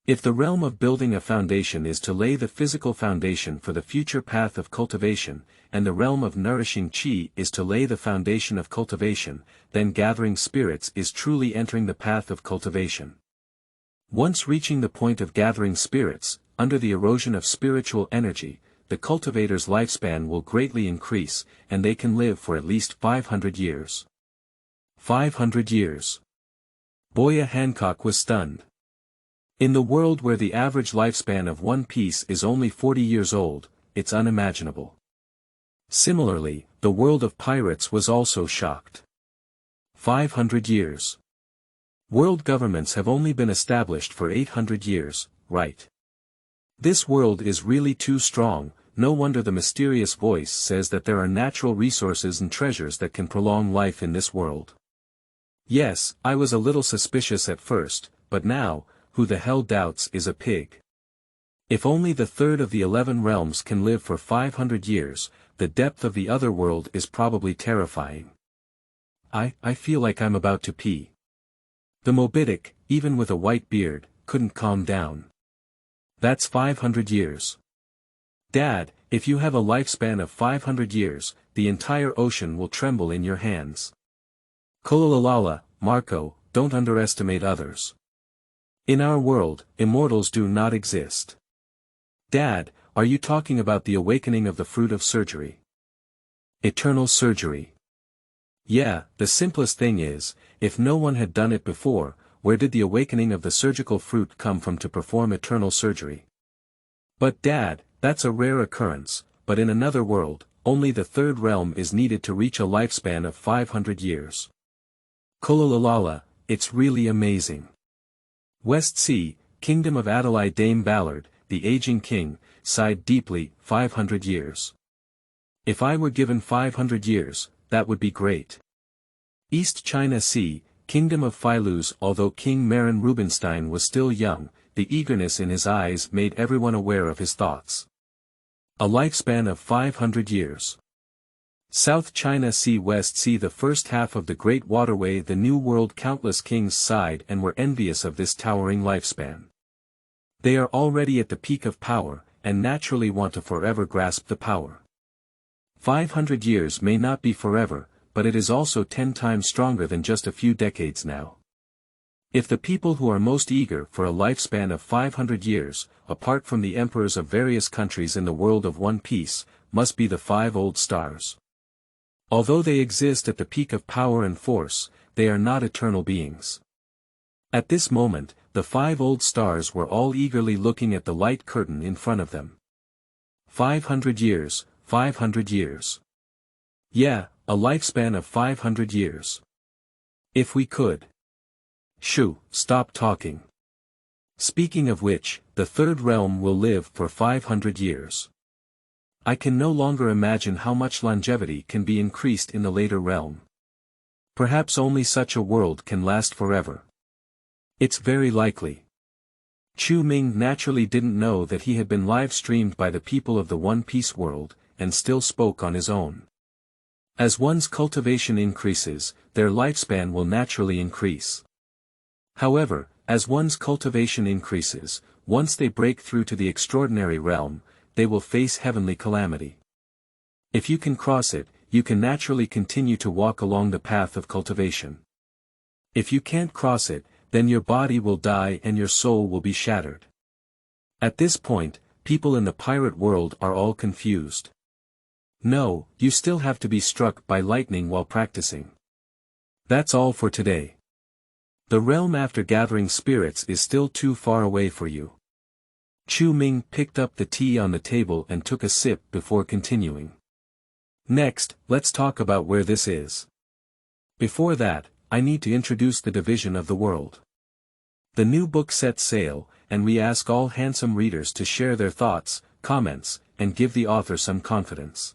If the realm of building a foundation is to lay the physical foundation for the future path of cultivation, and the realm of nourishing chi is to lay the foundation of cultivation, then gathering spirits is truly entering the path of cultivation. Once reaching the point of gathering spirits, under the erosion of spiritual energy, the cultivator's lifespan will greatly increase, and they can live for at least 500 years. 500 years. Boya Hancock was stunned. In the world where the average lifespan of one piece is only 40 years old, it's unimaginable. Similarly, the world of pirates was also shocked. 500 years. World governments have only been established for 800 years, right? This world is really too strong, no wonder the mysterious voice says that there are natural resources and treasures that can prolong life in this world. Yes, I was a little suspicious at first, but now, who the hell doubts is a pig. If only the third of the 11 realms can live for 500 years, the depth of the other world is probably terrifying. I feel like I'm about to pee. The Mobidic, even with a white beard, couldn't calm down. That's 500 years. Dad, if you have a lifespan of 500 years, the entire ocean will tremble in your hands. Kololalala, Marco, don't underestimate others. In our world, immortals do not exist. Dad, are you talking about the awakening of the fruit of surgery? Eternal surgery. Yeah, the simplest thing is, if no one had done it before, where did the awakening of the surgical fruit come from to perform eternal surgery? But Dad, that's a rare occurrence, but in another world, only the third realm is needed to reach a lifespan of 500 years. Kololalala, it's really amazing. West Sea, Kingdom of Adelaide. Dame Ballard, the aging king, sighed deeply. 500 years. If I were given 500 years, that would be great. East China Sea, Kingdom of Feilus. Although King Marin Rubinstein was still young, the eagerness in his eyes made everyone aware of his thoughts. A lifespan of 500 years. South China Sea, West Sea, the first half of the Great Waterway. The New World. Countless kings sighed and were envious of this towering lifespan. They are already at the peak of power, and naturally want to forever grasp the power. 500 years may not be forever, but it is also 10 times stronger than just a few decades now. If the people who are most eager for a lifespan of 500 years, apart from the emperors of various countries in the world of One Piece, must be the 5 old stars. Although they exist at the peak of power and force, they are not eternal beings. At this moment, the 5 old stars were all eagerly looking at the light curtain in front of them. 500 years, 500 years. Yeah, a lifespan of 500 years. If we could. Shoo, stop talking. Speaking of which, the third realm will live for 500 years. I can no longer imagine how much longevity can be increased in the later realm. Perhaps only such a world can last forever. It's very likely. Chu Ming naturally didn't know that he had been live-streamed by the people of the One Piece world, and still spoke on his own. As one's cultivation increases, their lifespan will naturally increase. However, as one's cultivation increases, once they break through to the extraordinary realm, they will face heavenly calamity. If you can cross it, you can naturally continue to walk along the path of cultivation. If you can't cross it, then your body will die and your soul will be shattered. At this point, people in the pirate world are all confused. No, you still have to be struck by lightning while practicing. That's all for today. The realm after gathering spirits is still too far away for you. Chu Ming picked up the tea on the table and took a sip before continuing. Next, let's talk about where this is. Before that, I need to introduce the division of the world. The new book sets sail, and we ask all handsome readers to share their thoughts, comments, and give the author some confidence.